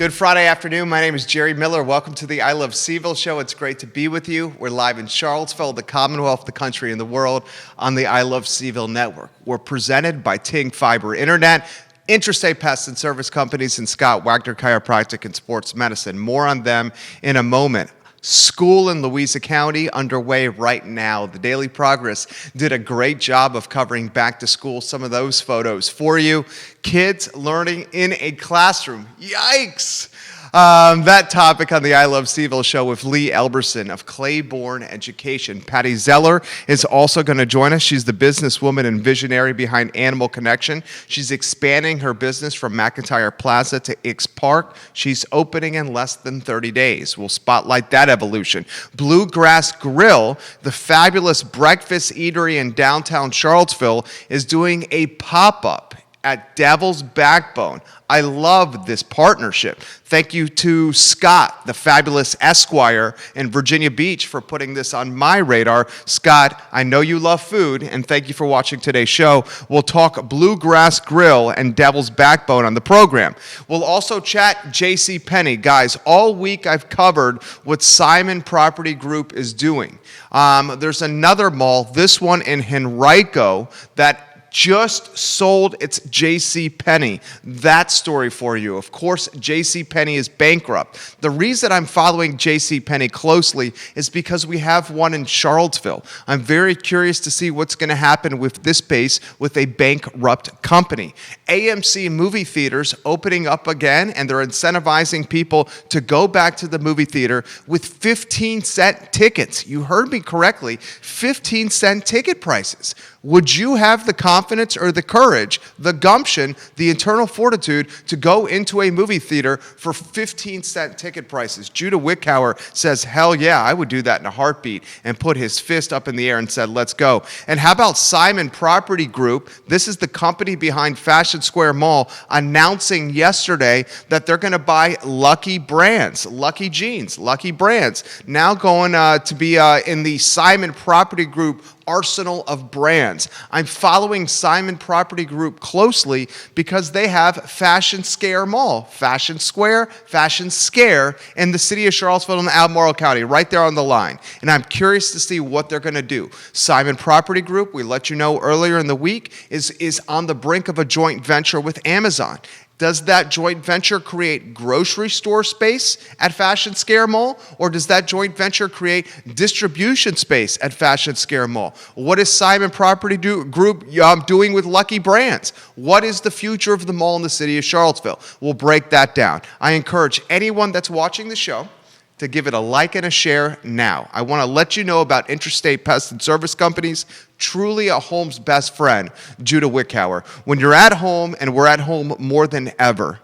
Good Friday afternoon. My name is Jerry Miller. Welcome to the I Love CVille Show. It's great to be with you. We're live in Charlottesville, the Commonwealth, the country, and the world on the I Love CVille Network. We're presented by Ting Fiber Internet, Intrastate Pest and Service Companies, and Scott Wagner Chiropractic and Sports Medicine. More on them in a moment. School in Louisa County underway right now. The Daily Progress did a great job of covering back to school, some of those photos for you. Kids learning in a classroom. Yikes! That topic on the I Love CVille Show with Lee Elberson of Clayborne Education. Pattie Zeller is also going to join us. She's the businesswoman and visionary behind Animal Connection. She's expanding her business from McIntyre Plaza to Ix Park. She's opening in less than 30 days. We'll spotlight that evolution. Bluegrass Grill, the fabulous breakfast eatery in downtown Charlottesville, is doing a pop-up at Devil's Backbone. I love this partnership. Thank you to Scott, the fabulous Esquire in Virginia Beach, for putting this on my radar. Scott, I know you love food, and thank you for watching today's show. We'll talk Bluegrass Grill and Devil's Backbone on the program. We'll also chat JCPenney. Guys, all week I've covered what Simon Property Group is doing. There's another mall, this one in Henrico, that just sold its JCPenney. That story for you. Of course, JCPenney is bankrupt. The reason I'm following JCPenney closely is because we have one in Charlottesville. I'm very curious to see what's going to happen with this base with a bankrupt company. AMC Movie Theaters opening up again, and they're incentivizing people to go back to the movie theater with 15-cent tickets. You heard me correctly, 15-cent ticket prices. Would you have the confidence or the courage, the gumption, the internal fortitude to go into a movie theater for 15-cent ticket prices? Judah Wickower says, hell yeah, I would do that in a heartbeat, and put his fist up in the air and said, let's go. And how about Simon Property Group? This is the company behind Fashion Square Mall, announcing yesterday that they're going to buy Lucky Brands, Lucky Jeans, Lucky Brands, now going to be in the Simon Property Group arsenal of brands. I'm following Simon Property Group closely because they have Fashion Scare Mall, Fashion Square, Fashion Scare in the city of Charlottesville and Albemarle County, right there on the line. And I'm curious to see what they're going to do. Simon Property Group, we let you know earlier in the week, is on the brink of a joint venture with Amazon. Does that joint venture create grocery store space at Fashion Scare Mall, or does that joint venture create distribution space at Fashion Scare Mall? What is Simon Property Group doing with Lucky Brands? What is the future of the mall in the city of Charlottesville? We'll break that down. I encourage anyone that's watching the show to give it a like and a share now. I want to let you know about Intrastate Pest and Service Companies, truly a home's best friend, Judah Wickower. When you're at home, and we're at home more than ever,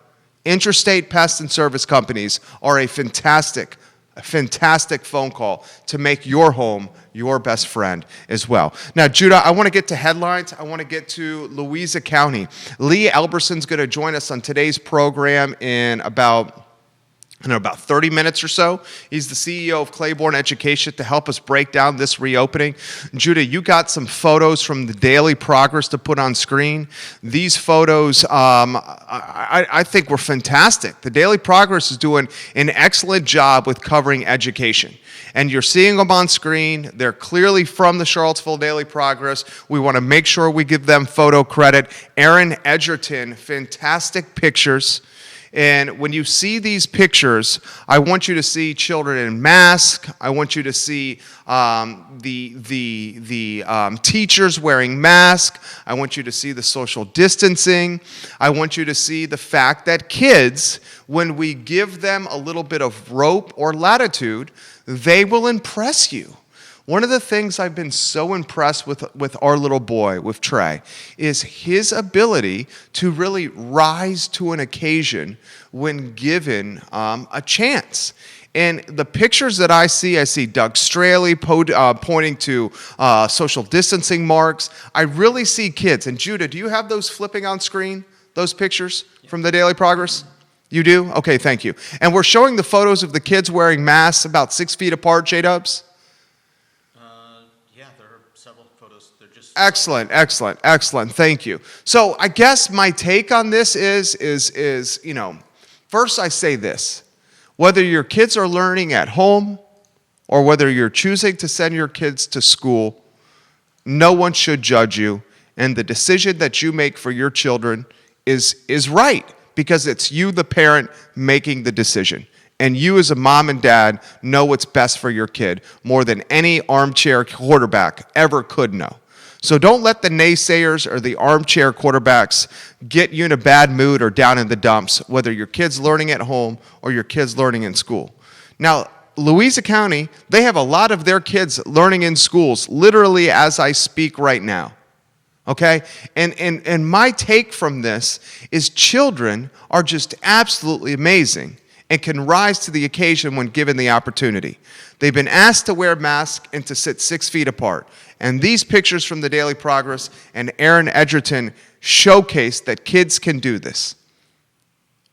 Intrastate Pest and Service Companies are a fantastic phone call to make your home your best friend as well. Now, Judah, I want to get to headlines. I want to get to Louisa County. Lee Elberson's going to join us on today's program in about 30 minutes or so. He's the CEO of Clayborne Education to help us break down this reopening. Judah, you got some photos from the Daily Progress to put on screen. These photos, I think, were fantastic. The Daily Progress is doing an excellent job with covering education. And you're seeing them on screen. They're clearly from the Charlottesville Daily Progress. We want to make sure we give them photo credit. Aaron Edgerton, fantastic pictures. And when you see these pictures, I want you to see children in masks. I want you to see the teachers wearing masks. I want you to see the social distancing. I want you to see the fact that kids, when we give them a little bit of rope or latitude, they will impress you. One of the things I've been so impressed with our little boy, with Trey, is his ability to really rise to an occasion when given a chance. And the pictures that I see Doug Straley pointing to social distancing marks. I really see kids. And Judah, do you have those flipping on screen, those pictures from the Daily Progress? You do? Okay, thank you. And we're showing the photos of the kids wearing masks about 6 feet apart, J-Dubs? Excellent. Thank you. So I guess my take on this is First, I say this. Whether your kids are learning at home or whether you're choosing to send your kids to school, no one should judge you. And the decision that you make for your children is right because it's you, the parent, making the decision. And you as a mom and dad know what's best for your kid more than any armchair quarterback ever could know. So don't let the naysayers or the armchair quarterbacks get you in a bad mood or down in the dumps, whether your kid's learning at home or your kid's learning in school. Now, Louisa County, they have a lot of their kids learning in schools, literally as I speak right now. Okay? And my take from this is children are just absolutely amazing and can rise to the occasion when given the opportunity. They've been asked to wear masks and to sit 6 feet apart. And these pictures from the Daily Progress and Aaron Edgerton showcase that kids can do this.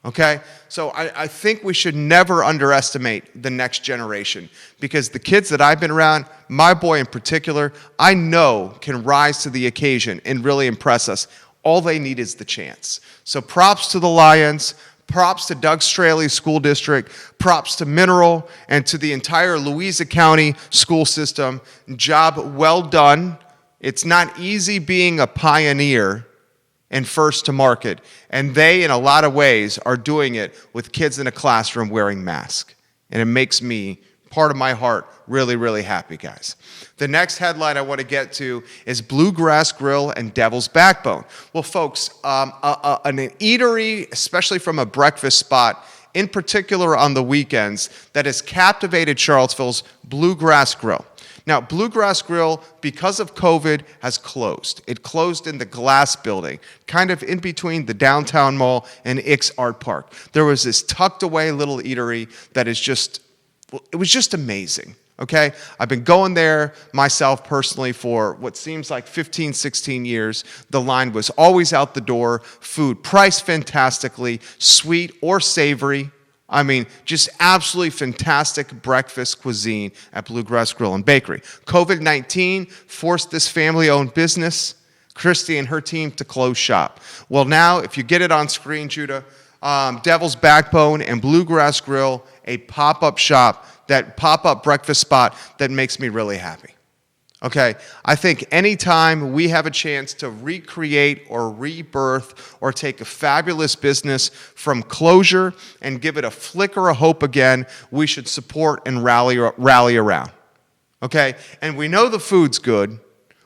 Okay? So I think we should never underestimate the next generation because the kids that I've been around, my boy in particular, I know can rise to the occasion and really impress us. All they need is the chance. So props to the Lions. Props to Doug Straley's school district, props to Mineral, and to the entire Louisa County school system. Job well done. It's not easy being a pioneer and first to market, and they, in a lot of ways, are doing it with kids in a classroom wearing masks. And it makes me, part of my heart, really, really happy, guys. The next headline I want to get to is Bluegrass Grill and Devil's Backbone. Well, folks, an eatery, especially from a breakfast spot, in particular on the weekends, that has captivated Charlottesville's Bluegrass Grill. Now, Bluegrass Grill, because of COVID, has closed. It closed in the Glass Building, kind of in between the downtown mall and Ix Art Park. There was this tucked away little eatery that is just, it was just amazing. Okay, I've been going there myself personally for what seems like 15, 16 years. The line was always out the door. Food priced fantastically, sweet or savory. I mean, just absolutely fantastic breakfast cuisine at Bluegrass Grill and Bakery. COVID-19 forced this family-owned business, Christy and her team, to close shop. Well, now, if you get it on screen, Judah, Devil's Backbone and Bluegrass Grill, a pop-up shop, that pop-up breakfast spot that makes me really happy. Okay, I think anytime we have a chance to recreate or rebirth or take a fabulous business from closure and give it a flicker of hope again, we should support and rally around. Okay, and we know the food's good.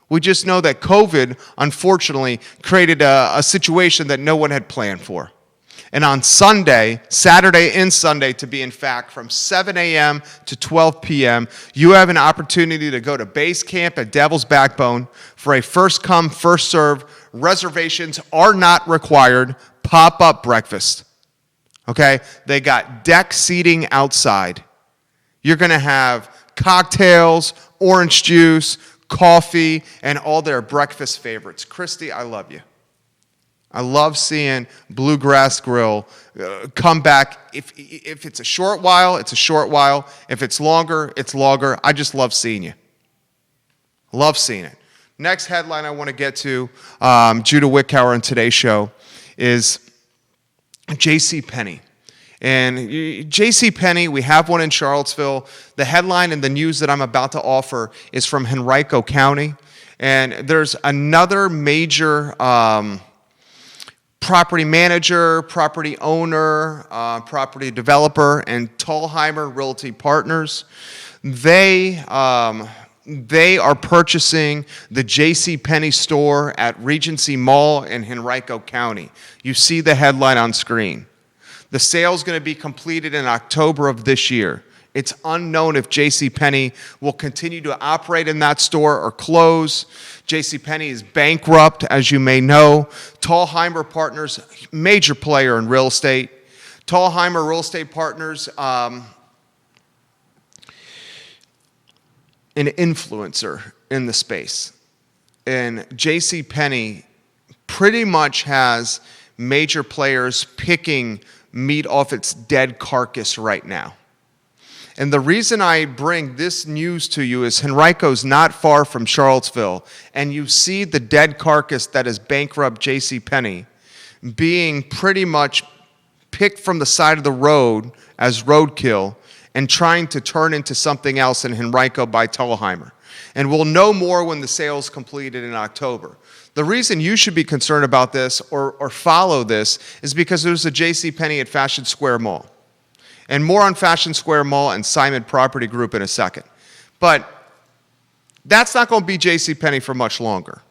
We just know that COVID, unfortunately, created a situation that no one had planned for. And on Sunday, Saturday and Sunday to be in fact, from 7 a.m. to 12 p.m., you have an opportunity to go to base camp at Devil's Backbone for a first come, first serve, reservations are not required, pop-up breakfast. Okay? They got deck seating outside. You're going to have cocktails, orange juice, coffee, and all their breakfast favorites. Christy, I love you. I love seeing Bluegrass Grill come back. If it's a short while, it's a short while. If it's longer, it's longer. I just love seeing you. Love seeing it. Next headline I want to get to, Judah Wickower on today's show, is JCPenney. And JCPenney, we have one in Charlottesville. The headline and the news that I'm about to offer is from Henrico County. And there's another major property manager, property owner, property developer, and Tallheimer Realty Partners. They are purchasing the JCPenney store at Regency Mall in Henrico County. You see the headline on screen. The sale is going to be completed in October of this year. It's unknown if JCPenney will continue to operate in that store or close. JCPenney is bankrupt, as you may know. Tallheimer Partners, major player in real estate. Tallheimer Real Estate Partners, an influencer in the space. And JCPenney pretty much has major players picking meat off its dead carcass right now. And the reason I bring this news to you is Henrico's not far from Charlottesville, and you see the dead carcass that is bankrupt JCPenney being pretty much picked from the side of the road as roadkill and trying to turn into something else in Henrico by Tellheimer. And we'll know more when the sale is completed in October. The reason you should be concerned about this or follow this is because there's a JCPenney at Fashion Square Mall. And more on Fashion Square Mall and Simon Property Group in a second. But that's not going to be JCPenney for much longer.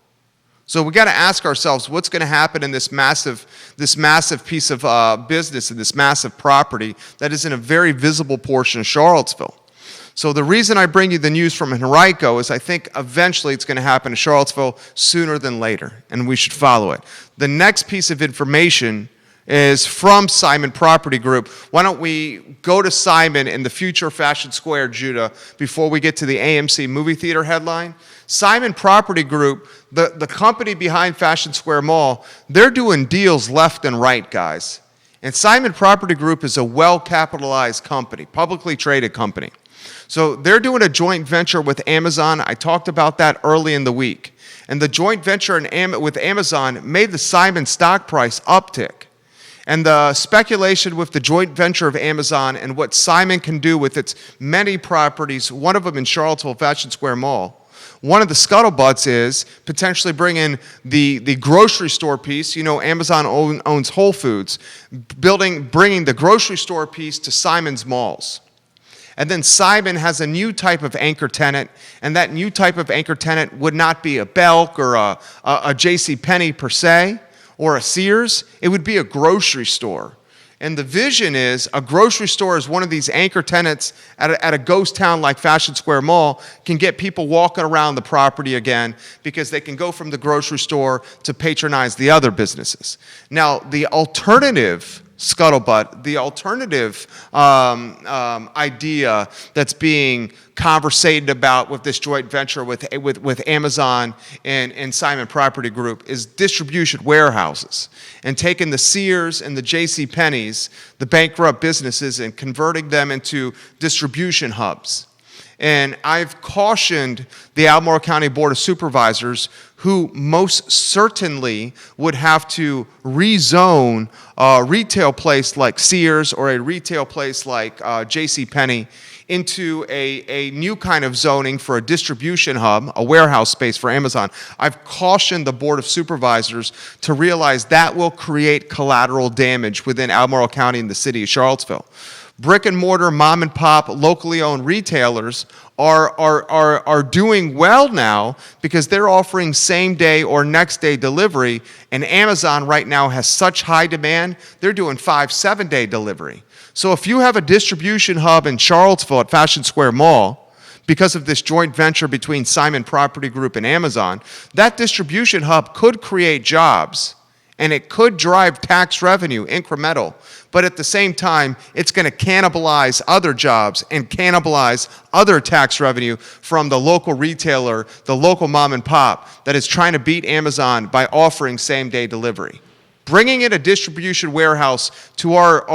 So we got to ask ourselves what's going to happen in this massive piece of business and this massive property that is in a very visible portion of Charlottesville. So the reason I bring you the news from Henrico is I think eventually it's going to happen in Charlottesville sooner than later, and we should follow it. The next piece of information is from Simon Property Group. Why don't we go to Simon in the future Fashion Square, Judah, before we get to the AMC Movie Theater headline? Simon Property Group, the company behind Fashion Square Mall, they're doing deals left and right, guys. And Simon Property Group is a well-capitalized company, publicly traded company. So they're doing a joint venture with Amazon. I talked about that early in the week. And the joint venture with Amazon made the Simon stock price uptick. And the speculation with the joint venture of Amazon and what Simon can do with its many properties, one of them in Charlottesville, Fashion Square Mall, one of the scuttlebutts is potentially bringing the grocery store piece. You know, Amazon owns Whole Foods, bringing the grocery store piece to Simon's malls. And then Simon has a new type of anchor tenant, and that new type of anchor tenant would not be a Belk or a JCPenney per se, or a Sears. It would be a grocery store. And the vision is a grocery store is one of these anchor tenants at a ghost town like Fashion Square Mall can get people walking around the property again because they can go from the grocery store to patronize the other businesses. Now, the alternative scuttlebutt, the alternative idea that's being conversated about with this joint venture with Amazon and Simon Property Group is distribution warehouses and taking the Sears and the JCPenney's, the bankrupt businesses, and converting them into distribution hubs. And I've cautioned the Albemarle County Board of Supervisors, who most certainly would have to rezone a retail place like Sears or a retail place like JCPenney into a new kind of zoning for a distribution hub, a warehouse space for Amazon. I've cautioned the Board of Supervisors to realize that will create collateral damage within Albemarle County and the city of Charlottesville. Brick and mortar, mom and pop, locally owned retailers are doing well now because they're offering same day or next day delivery, and Amazon right now has such high demand, they're doing 5-7 day delivery. So if you have a distribution hub in Charlottesville at Fashion Square Mall, because of this joint venture between Simon Property Group and Amazon, that distribution hub could create jobs and it could drive tax revenue incremental, but at the same time, it's going to cannibalize other jobs and cannibalize other tax revenue from the local retailer, the local mom and pop that is trying to beat Amazon by offering same-day delivery. Bringing in a distribution warehouse to our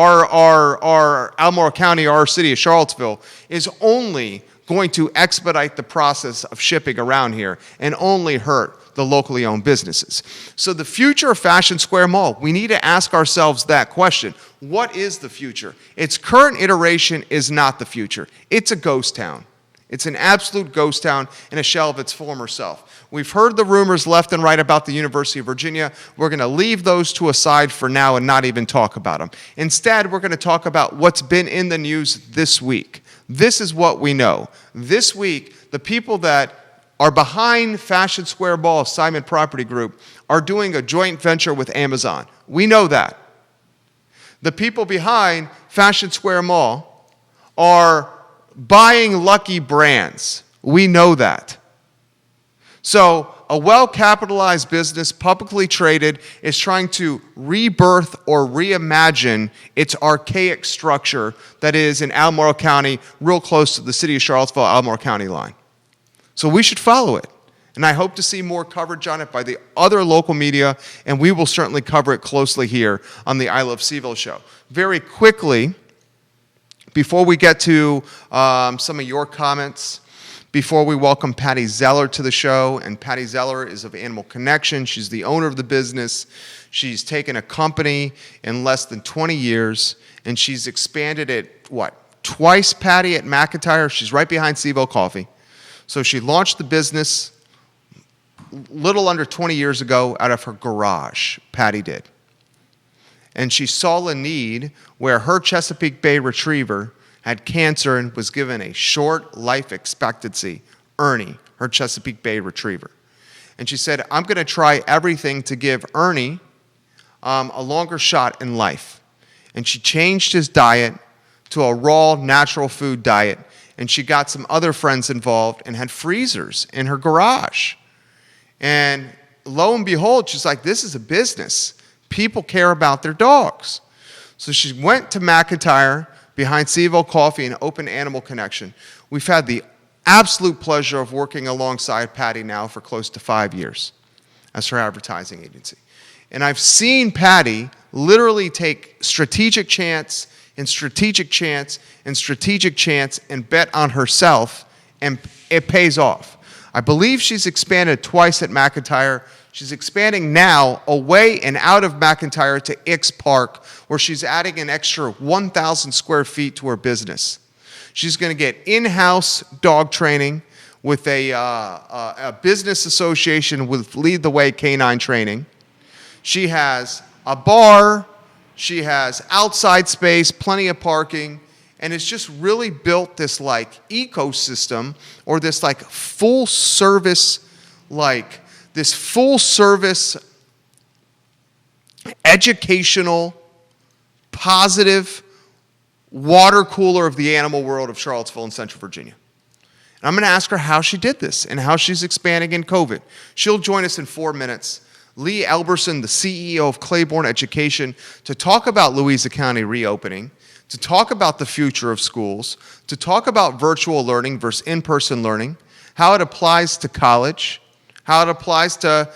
Albemarle County, our city of Charlottesville, is only going to expedite the process of shipping around here and only hurt the locally owned businesses. So the future of Fashion Square Mall, we need to ask ourselves that question. What is the future? Its current iteration is not the future. It's a ghost town. It's an absolute ghost town and a shell of its former self. We've heard the rumors left and right about the University of Virginia. We're going to leave those to a side for now and not even talk about them. Instead, we're going to talk about what's been in the news this week. This is what we know. This week, the people that are behind Fashion Square Mall, Simon Property Group, are doing a joint venture with Amazon. We know that. The people behind Fashion Square Mall are buying lucky brands. We know that. So a well-capitalized business, publicly traded, is trying to rebirth or reimagine its archaic structure that is in Albemarle County, real close to the city of Charlottesville, Albemarle County line. So we should follow it. And I hope to see more coverage on it by the other local media, and we will certainly cover it closely here on the I Love CVille Show. Very quickly, before we get to some of your comments, before we welcome Pattie Zeller to the show. And Pattie Zeller is of Animal Connection. She's the owner of the business. She's taken a company in less than 20 years, and she's expanded it, twice, Pattie, at McIntyre. She's right behind CVille Coffee. So she launched the business little under 20 years ago out of her garage, Pattie did. And she saw a need where her Chesapeake Bay Retriever had cancer and was given a short life expectancy, Ernie, her Chesapeake Bay Retriever. And she said, I'm going to try everything to give Ernie a longer shot in life. And she changed his diet to a raw, natural food diet. And she got some other friends involved and had freezers in her garage. And lo and behold, she's like, this is a business. People care about their dogs. So she went to McIntyre behind CVille Coffee and opened Animal Connection. We've had the absolute pleasure of working alongside Pattie now for close to 5 years as her advertising agency. And I've seen Pattie literally take strategic chance and strategic chance and strategic chance and bet on herself, and it pays off. I believe she's expanded twice at McIntyre. She's expanding now away and out of McIntyre to Ix Park, where she's adding an extra 1,000 square feet to her business. She's going to get in-house dog training with a business association with Lead the Way Canine Training. She has a bar. She has outside space, plenty of parking, and it's just really built this ecosystem, or this full service educational, positive water cooler of the animal world of Charlottesville and Central Virginia. And I'm going to ask her how she did this and how she's expanding in COVID. She'll join us in 4 minutes. Lee Elberson, the CEO of Clayborne Education, to talk about Louisa County reopening, to talk about the future of schools, to talk about virtual learning versus in-person learning, how it applies to college, how it applies to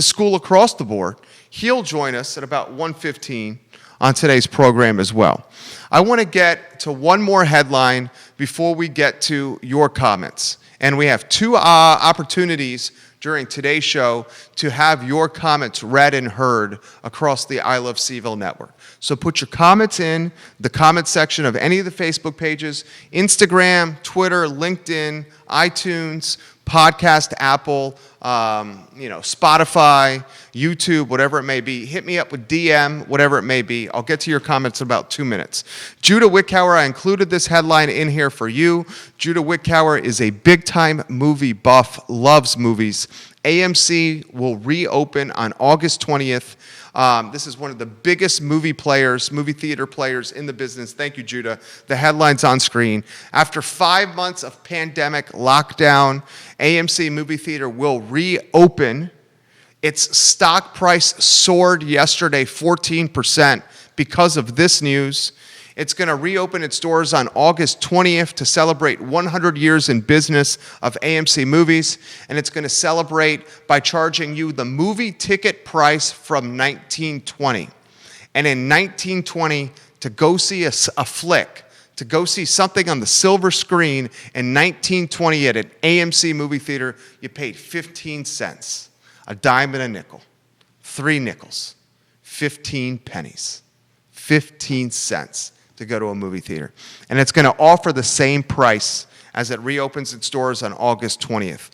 school across the board. He'll join us at about 1:15 on today's program as well. I want to get to one more headline before we get to your comments. And we have two opportunities during today's show to have your comments read and heard across the I Love CVille Network. So put your comments in the comment section of any of the Facebook pages, Instagram, Twitter, LinkedIn, iTunes, Podcast, Apple, Spotify, YouTube, whatever it may be. Hit me up with DM, whatever it may be. I'll get to your comments in about 2 minutes. Judah Wickower, I included this headline in here for you. Judah Wickower is a big-time movie buff, loves movies. AMC will reopen on August 20th. This is one of the biggest movie theater players in the business. Thank you, Judah. The headline's on screen. After 5 months of pandemic lockdown, AMC Movie Theater will reopen. Its stock price soared yesterday 14% because of this news. It's going to reopen its doors on August 20th to celebrate 100 years in business of AMC Movies, and it's going to celebrate by charging you the movie ticket price from 1920. And in 1920, to go see a flick, to go see something on the silver screen in 1920 at an AMC movie theater, you paid 15 cents, a dime and a nickel, 3 nickels, 15 pennies, 15 cents. To go to a movie theater. And it's going to offer the same price as it reopens its doors on August 20th.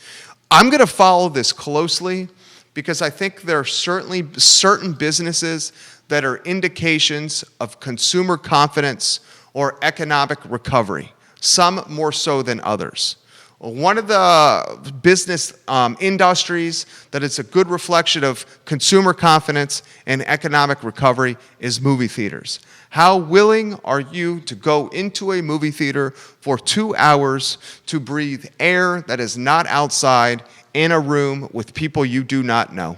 I'm going to follow this closely because I think there are certainly certain businesses that are indications of consumer confidence or economic recovery, some more so than others. One of the business industries that is a good reflection of consumer confidence and economic recovery is movie theaters. How willing are you to go into a movie theater for 2 hours to breathe air that is not outside in a room with people you do not know?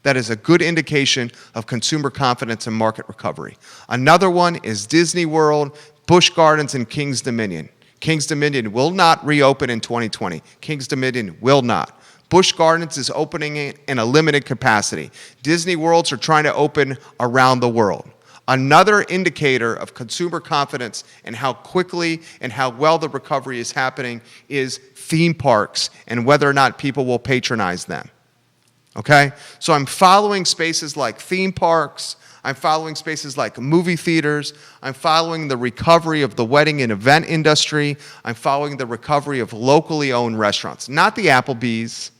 That is a good indication of consumer confidence and market recovery. Another one is Disney World, Busch Gardens, and King's Dominion. King's Dominion will not reopen in 2020. King's Dominion will not. Busch Gardens is opening in a limited capacity. Disney Worlds are trying to open around the world. Another indicator of consumer confidence and how quickly and how well the recovery is happening is theme parks and whether or not people will patronize them. Okay? So I'm following spaces like theme parks. I'm following spaces like movie theaters. I'm following the recovery of the wedding and event industry. I'm following the recovery of locally owned restaurants, not the Applebee's,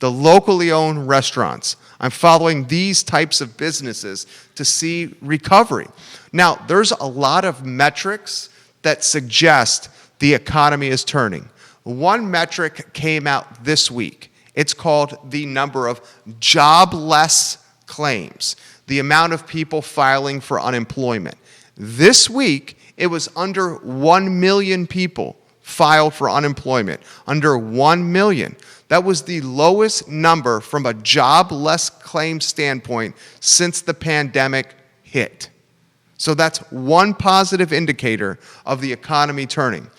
the locally owned restaurants. I'm following these types of businesses to see recovery. Now, there's a lot of metrics that suggest the economy is turning. One metric came out this week. It's called the number of jobless claims, the amount of people filing for unemployment. This week, it was under 1 million people filed for unemployment, under 1 million. That was the lowest number from a jobless claim standpoint since the pandemic hit. So that's one positive indicator of the economy turning.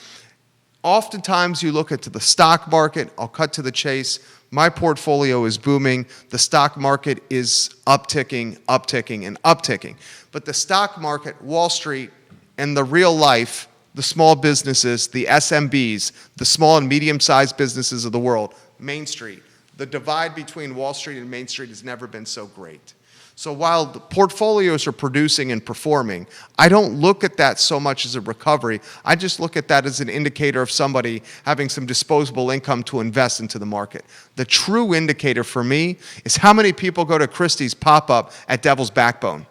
Oftentimes you look into the stock market. I'll cut to the chase. My portfolio is booming. The stock market is upticking, upticking, and upticking. But the stock market, Wall Street, and the real life, the small businesses, the SMBs, the small and medium-sized businesses of the world, Main Street, the divide between Wall Street and Main Street has never been so great. So while the portfolios are producing and performing, I don't look at that so much as a recovery. I just look at that as an indicator of somebody having some disposable income to invest into the market. The true indicator for me is how many people go to Christie's pop-up at Devil's Backbone,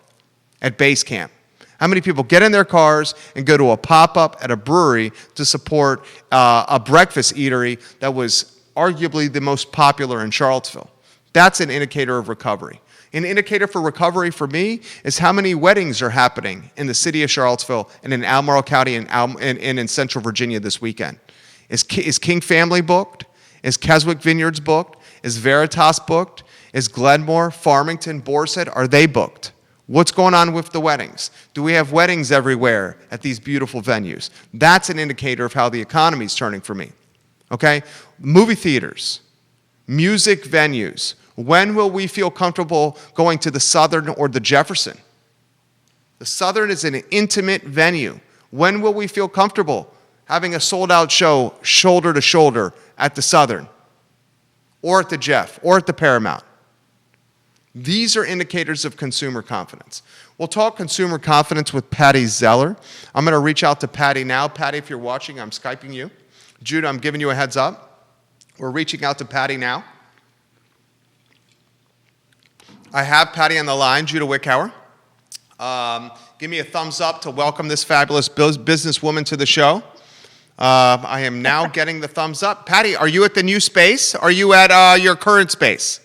at Base Camp. How many people get in their cars and go to a pop-up at a brewery to support a breakfast eatery that was arguably the most popular in Charlottesville? That's an indicator of recovery. An indicator for recovery for me is how many weddings are happening in the city of Charlottesville and in Albemarle County and in Central Virginia this weekend. Is King Family booked? Is Keswick Vineyards booked? Is Veritas booked? Is Glenmore, Farmington, Boar's Head, are they booked? What's going on with the weddings? Do we have weddings everywhere at these beautiful venues? That's an indicator of how the economy is turning for me. Okay? Movie theaters, music venues. When will we feel comfortable going to the Southern or the Jefferson? The Southern is an intimate venue. When will we feel comfortable having a sold-out show shoulder to shoulder at the Southern or at the Jeff or at the Paramount? These are indicators of consumer confidence. We'll talk consumer confidence with Pattie Zeller. I'm going to reach out to Pattie now. Pattie, if you're watching, I'm Skyping you. Judah, I'm giving you a heads up. We're reaching out to Pattie now. I have Pattie on the line, Judah Wickhauer. Give me a thumbs up to welcome this fabulous businesswoman to the show. I am now getting the thumbs up. Pattie, are you at the new space? Are you at your current space?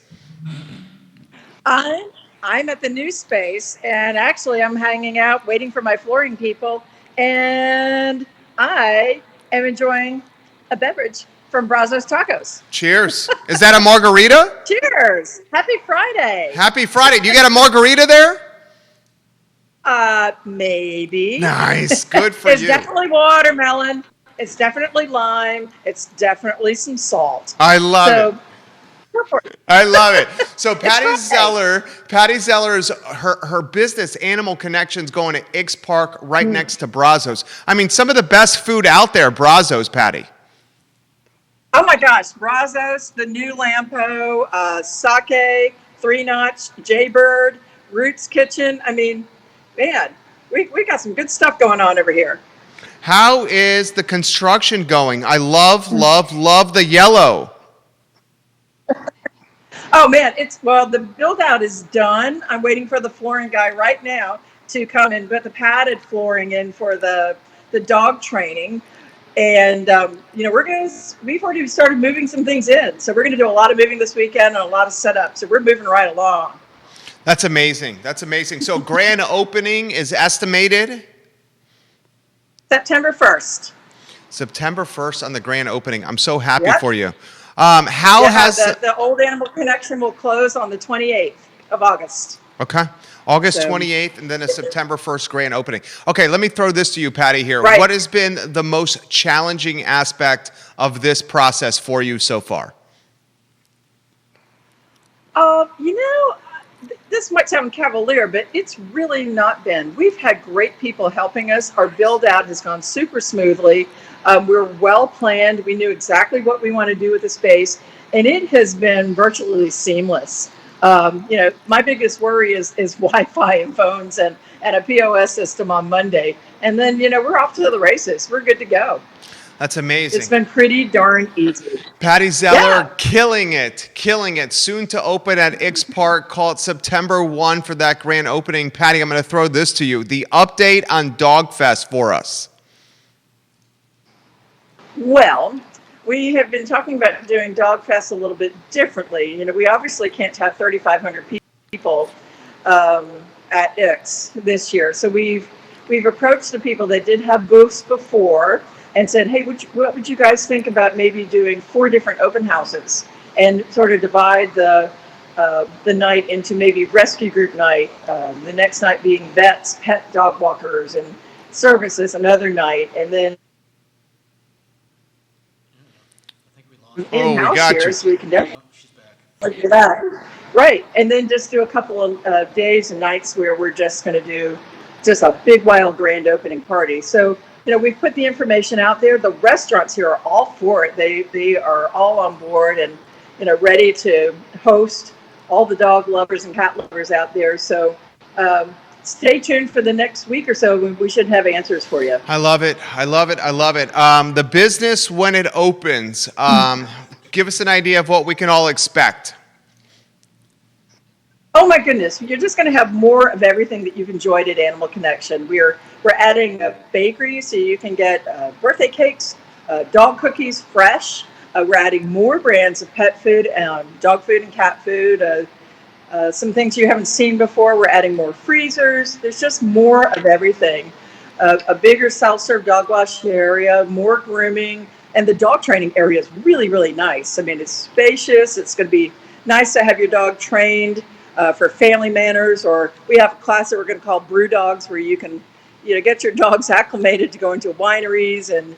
I'm at the new space, and actually I'm hanging out waiting for my flooring people, and I am enjoying a beverage from Brazos Tacos. Cheers. Is that a margarita? Cheers. Happy Friday. Happy Friday. Do you got a margarita there? Maybe. Nice. Good for It's you. It's definitely watermelon. It's definitely lime. It's definitely some salt. I love it. Go for it. I love it. So Pattie Zeller's her business, Animal Connections, going to Ix Park right next to Brazos. I mean, some of the best food out there, Brazos, Pattie. Oh my gosh, Brazos, the new Lampo, Sake, Three Notch, Jaybird, Roots Kitchen. I mean, man, we got some good stuff going on over here. How is the construction going? I love the yellow. Oh man, the build out is done. I'm waiting for the flooring guy right now to come and put the padded flooring in for the dog training. And, we've already started moving some things in. So we're going to do a lot of moving this weekend and a lot of setup. So we're moving right along. That's amazing. That's amazing. So grand opening is estimated? September 1st. September 1st on the grand opening. I'm so happy for you. The old Animal Connection will close on the 28th of August. Okay. August 28th and then a September 1st grand opening. Okay, let me throw this to you, Pattie, here. Right. What has been the most challenging aspect of this process for you so far? this might sound cavalier, but it's really not been. We've had great people helping us. Our build out has gone super smoothly. We're well planned. We knew exactly what we want to do with the space, and it has been virtually seamless. My biggest worry is Wi-Fi and phones and a POS system on Monday. And then, we're off to the races. We're good to go. That's amazing. It's been pretty darn easy. Pattie Zeller, killing it. Soon to open at X Park. Call it September 1 for that grand opening. Pattie, I'm going to throw this to you. The update on Dogfest for us. Well, we have been talking about doing Dogfest a little bit differently. We obviously can't have 3,500 people at X this year. So we've approached the people that did have booths before and said, hey, what would you guys think about maybe doing 4 different open houses and sort of divide the night into maybe rescue group night, the next night being vets, pet dog walkers, and services another night, and then in-house here, so we can definitely do that. Right, and then just do a couple of days and nights where we're just going to do just a big, wild, grand opening party. So, we've put the information out there. The restaurants here are all for it. They are all on board and, ready to host all the dog lovers and cat lovers out there. So stay tuned for the next week or so. We should have answers for you. I love it. The business, when it opens, give us an idea of what we can all expect. Oh my goodness, you're just going to have more of everything that you've enjoyed at Animal Connection. We're adding a bakery so you can get birthday cakes, dog cookies fresh. We're adding more brands of pet food, dog food and cat food, some things you haven't seen before. We're adding more freezers. There's just more of everything. A bigger self-serve dog wash area, more grooming, and the dog training area is really, really nice. I mean, it's spacious. It's going to be nice to have your dog trained for family manners, or we have a class that we're going to call Brew Dogs, where you can, get your dogs acclimated to go into wineries and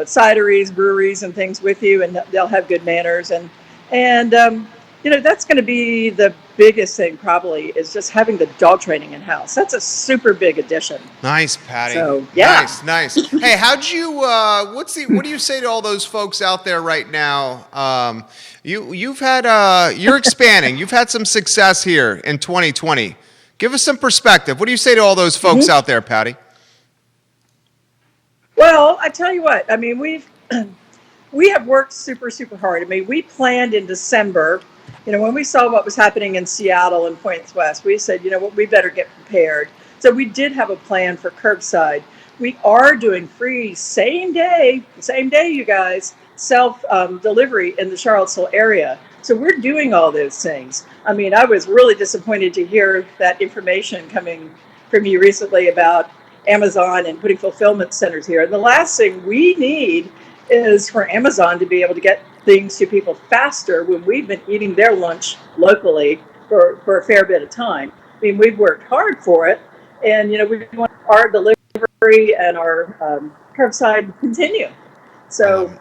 cideries, breweries, and things with you, and they'll have good manners. And that's going to be the biggest thing, probably, is just having the dog training in house. That's a super big addition. Nice, Pattie. So, yeah. Nice. Hey, how'd you? What do you say to all those folks out there right now? You've had you're expanding. You've had some success here in 2020. Give us some perspective. What do you say to all those folks out there, Pattie? Well, I tell you what. I mean, we have worked super, super hard. I mean, we planned in December. When we saw what was happening in Seattle and Points West, we said, we better get prepared. So we did have a plan for curbside. We are doing free same day, you guys, self delivery in the Charlottesville area. So we're doing all those things. I mean, I was really disappointed to hear that information coming from you recently about Amazon and putting fulfillment centers here. And the last thing we need is for Amazon to be able to get things to people faster when we've been eating their lunch locally for a fair bit of time. I mean, we've worked hard for it, and we want our delivery and our curbside to continue. So,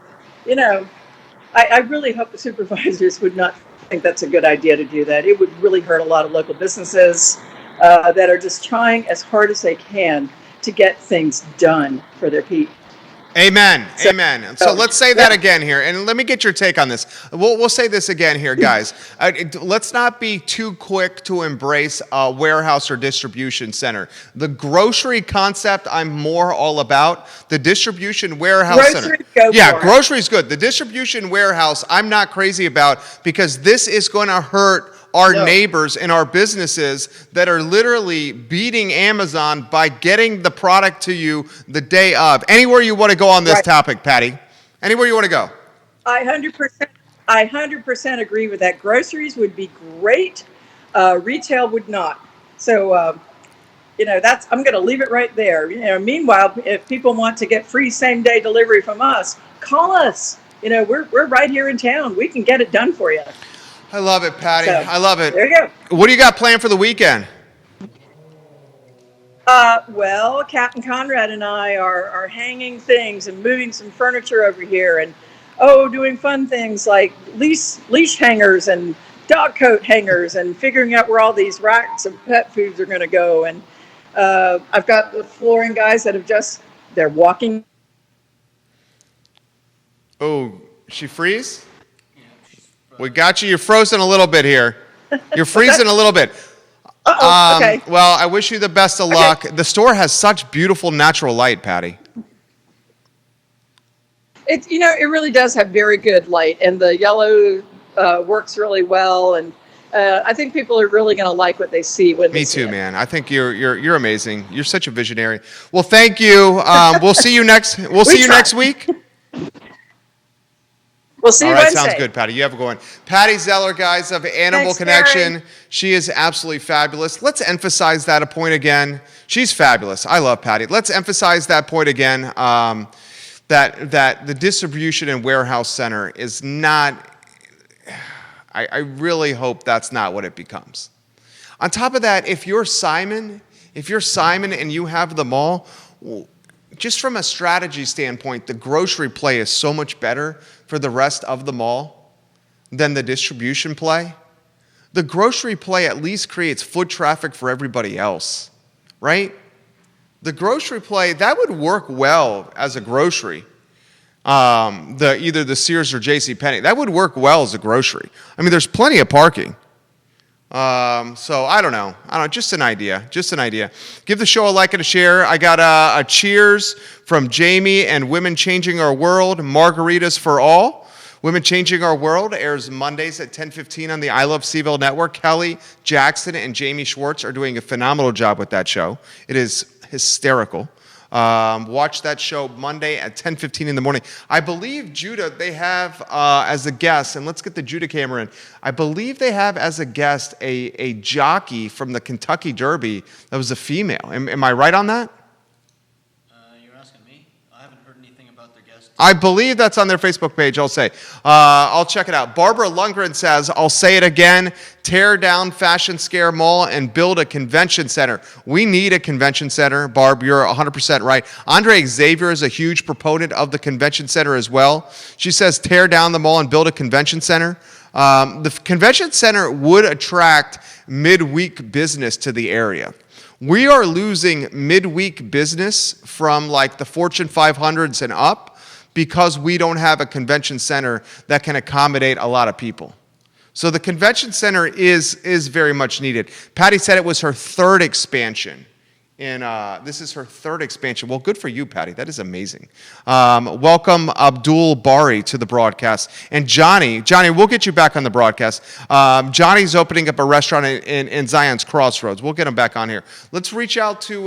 I really hope the supervisors would not think that's a good idea to do that. It would really hurt a lot of local businesses that are just trying as hard as they can to get things done for their people. Amen. So let's say that again here, and let me get your take on this. We'll say this again here, guys. Let's not be too quick to embrace a warehouse or distribution center. The grocery concept, I'm more all about. The distribution warehouse center. Grocery's good. The distribution warehouse, I'm not crazy about, because this is going to hurt our neighbors and our businesses that are literally beating Amazon by getting the product to you the day of. Anywhere you want to go on this topic, Pattie? Anywhere you want to go? I 100% agree with that. Groceries would be great. Retail would not. So, I'm going to leave it right there. Meanwhile, if people want to get free same-day delivery from us, call us. We're right here in town. We can get it done for you. I love it, Pattie. I love it. There you go. What do you got planned for the weekend? Well, Captain Conrad and I are hanging things and moving some furniture over here, and doing fun things like leash hangers and dog coat hangers and figuring out where all these racks of pet foods are going to go. And I've got the flooring guys that they're walking. Oh, she freeze? We got you. You're frozen a little bit here. You're freezing a little bit. Okay. Well, I wish you the best of luck. The store has such beautiful natural light, Pattie. It really does have very good light, and the yellow works really well. And I think people are really going to like what they see when they see it. Me too, man. I think you're amazing. You're such a visionary. Well, thank you. We'll see you next. We'll see you next week. We'll see you All right, Wednesday. sounds good, Pattie. You have a good one. Pattie Zeller, guys, of Animal Thanks, Connection. Gary. She is absolutely fabulous. Let's emphasize that a point again. She's fabulous. I love Pattie. Let's emphasize that point again. That the distribution and warehouse center is not. I really hope that's not what it becomes. On top of that, if you're Simon and you have the mall, just from a strategy standpoint, the grocery play is so much better for the rest of the mall than the distribution play. The grocery play at least creates foot traffic for everybody else, right? The grocery play, that would work well as a grocery. Either the Sears or JCPenney, that would work well as a grocery. I mean, there's plenty of parking. So I don't know. Just an idea. Give the show a like and a share. I got a cheers from Jamie and Women Changing Our World, Margaritas for All. Women Changing Our World airs Mondays at 10:15 on the I Love CVille Network. Kelly Jackson and Jamie Schwartz are doing a phenomenal job with that show. It is hysterical. Watch that show Monday at 10:15 in the morning. I believe Judah, they have as a guest, and let's get the Judah camera in. I believe they have as a guest a jockey from the Kentucky Derby that was a female. Am I right on that? You're asking me? I haven't heard anything about their guest. I believe that's on their Facebook page, I'll say. I'll check it out. Barbara Lundgren says, I'll say it again, tear down Fashion Scare Mall and build a convention center. We need a convention center. Barb, you're 100% right. Andre Xavier is a huge proponent of the convention center as well. She says, tear down the mall and build a convention center. The convention center would attract midweek business to the area. We are losing midweek business from like the Fortune 500s and up because we don't have a convention center that can accommodate a lot of people. So the convention center is very much needed. Pattie said it was her third expansion. This is her third expansion. Well, good for you, Pattie. That is amazing. Welcome Abdul Bari to the broadcast. And Johnny, we'll get you back on the broadcast. Johnny's opening up a restaurant in Zion's Crossroads. We'll get him back on here. Let's reach out to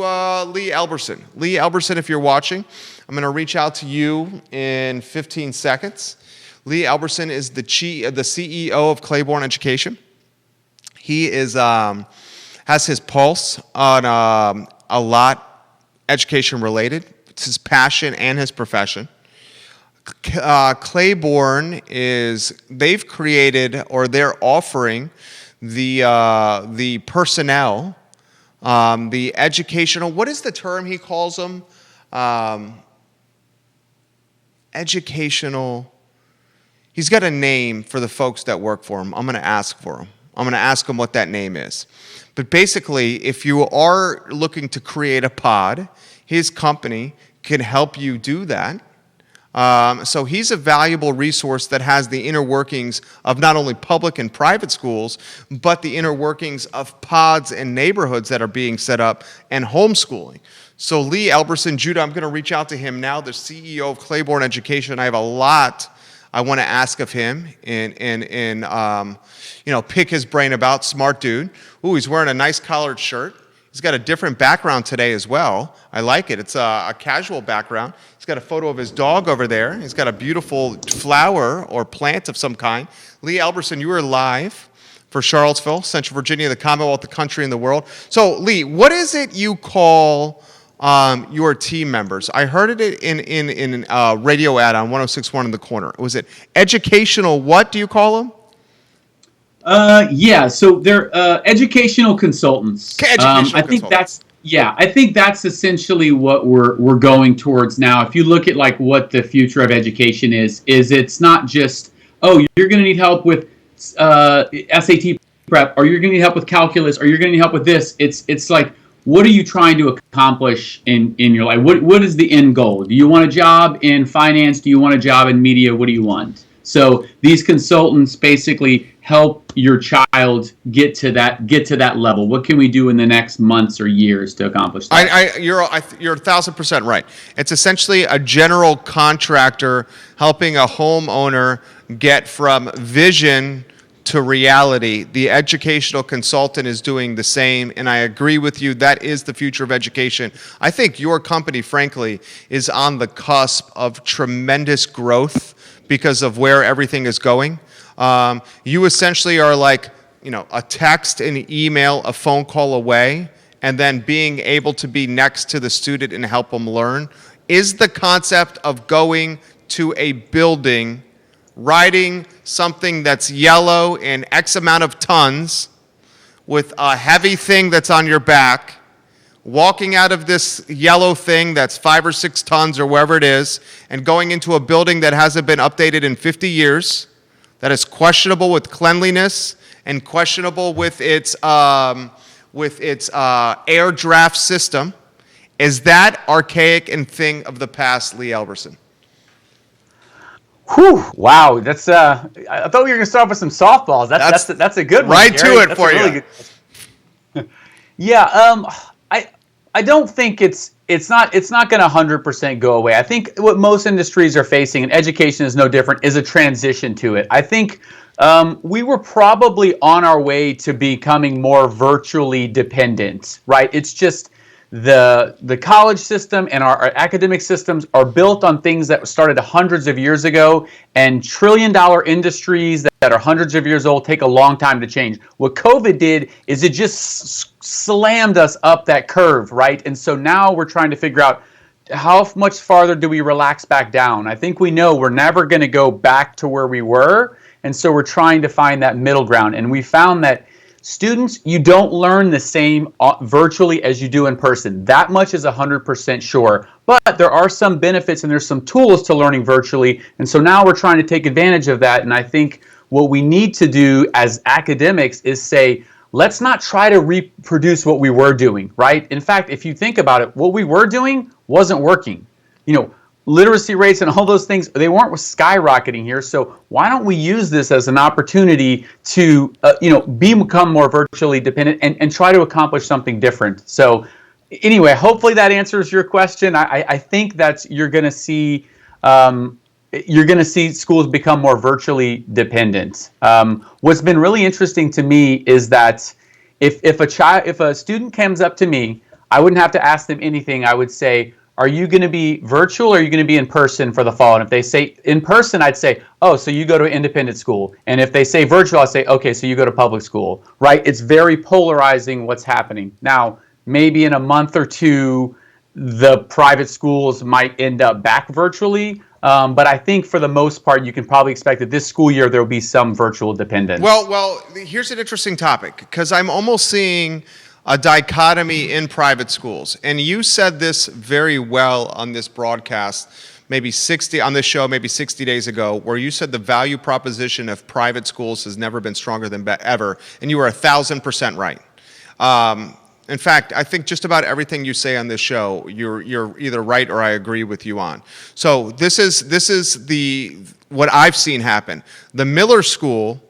Lee Elberson. Lee Elberson, if you're watching, I'm going to reach out to you in 15 seconds. Lee Elberson is the CEO of Clayborne Education. He is has his pulse on a lot education related. It's his passion and his profession. Clayborne they've created or they're offering the personnel, the educational. What is the term he calls them? Educational. He's got a name for the folks that work for him. I'm going to ask for him. I'm going to ask him what that name is. But basically, if you are looking to create a pod, his company can help you do that. So he's a valuable resource that has the inner workings of not only public and private schools, but the inner workings of pods and neighborhoods that are being set up and homeschooling. So Lee Elberson, Judah, I'm going to reach out to him now, the CEO of Clayborne Education. I have a lot I want to ask of him and pick his brain about. Smart dude. Ooh, he's wearing a nice collared shirt. He's got a different background today as well. I like it. It's a casual background. He's got a photo of his dog over there. He's got a beautiful flower or plant of some kind. Lee Elberson, you are live for Charlottesville, Central Virginia, the Commonwealth, the country, and the world. So, Lee, what is it you call your team members? I heard it in a radio ad on 106.1 in the corner. Was it educational? What do you call them? So they're educational consultants. I think that's essentially what we're going towards now. If you look at like what the future of education is it's not just, oh, you're going to need help with SAT prep, or you're going to need help with calculus, or you're going to need help with this. It's like, what are you trying to accomplish in your life? What is the end goal? Do you want a job in finance? Do you want a job in media? What do you want? So these consultants basically help your child get to that level. What can we do in the next months or years to accomplish that? You're 1,000% right. It's essentially a general contractor helping a homeowner get from vision to reality. The educational consultant is doing the same, and I agree with you. That is the future of education. I think your company, frankly, is on the cusp of tremendous growth because of where everything is going. You essentially are like, a text, an email, a phone call away, and then being able to be next to the student and help them learn. Is the concept of going to a building, riding something that's yellow and X amount of tons with a heavy thing that's on your back, walking out of this yellow thing that's 5 or 6 tons or wherever it is, and going into a building that hasn't been updated in 50 years, that is questionable with cleanliness and questionable with its air draft system. Is that archaic and thing of the past, Lee Elberson? Whew, wow, that's I thought we were gonna start off with some softballs. That's a good one. Right Gary. to it That's for a really you. Good... Yeah, I don't think it's not going to 100% go away. I think what most industries are facing, and education is no different, is a transition to it. I think we were probably on our way to becoming more virtually dependent, right? It's just the college system and our academic systems are built on things that started hundreds of years ago, and trillion-dollar industries that are hundreds of years old take a long time to change. What COVID did is it just slammed us up that curve, right? And so now we're trying to figure out how much farther do we relax back down. I think we know we're never going to go back to where we were, and so we're trying to find that middle ground. And we found that students, you don't learn the same virtually as you do in person. That much is 100% sure. But there are some benefits and there's some tools to learning virtually. And so now we're trying to take advantage of that. And I think what we need to do as academics is say, let's not try to reproduce what we were doing, right? In fact, if you think about it, what we were doing wasn't working. Literacy rates and all those things, they weren't skyrocketing here. So why don't we use this as an opportunity to, become more virtually dependent and try to accomplish something different. So anyway, hopefully that answers your question. I think that you're going to see schools become more virtually dependent. What's been really interesting to me is that if a student comes up to me, I wouldn't have to ask them anything. I would say, are you going to be virtual or are you going to be in person for the fall? And if they say in person, I'd say, oh, so you go to independent school. And if they say virtual, I'd say, okay, so you go to public school, right? It's very polarizing what's happening. Now, maybe in a month or two, the private schools might end up back virtually. But I think for the most part, you can probably expect that this school year, there will be some virtual dependence. Well, here's an interesting topic because I'm almost seeing a dichotomy in private schools. And you said this very well on this broadcast, maybe 60 days ago, where you said the value proposition of private schools has never been stronger than ever. And you were 1,000% right. In fact, I think just about everything you say on this show, you're either right or I agree with you on. So this is what I've seen happen. The Miller School,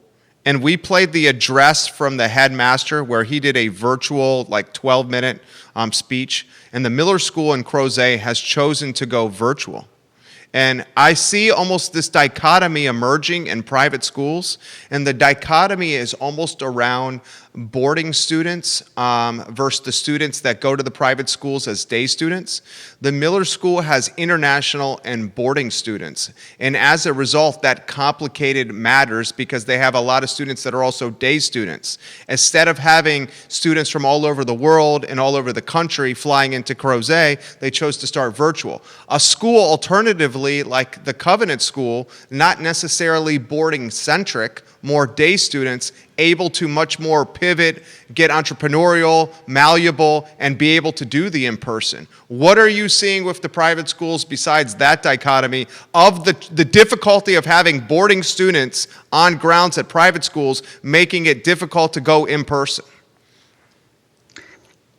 and we played the address from the headmaster where he did a virtual 12-minute speech. And the Miller School in Crozet has chosen to go virtual. And I see almost this dichotomy emerging in private schools. And the dichotomy is almost around boarding students versus the students that go to the private schools as day students. The Miller School has international and boarding students. And as a result, that complicated matters because they have a lot of students that are also day students. Instead of having students from all over the world and all over the country flying into Crozet, they chose to start virtual. A school alternatively alternatively, like the Covenant School, not necessarily boarding centric, more day students able to much more pivot, get entrepreneurial, malleable, and be able to do the in-person. What are you seeing with the private schools besides that dichotomy of the difficulty of having boarding students on grounds at private schools, making it difficult to go in-person?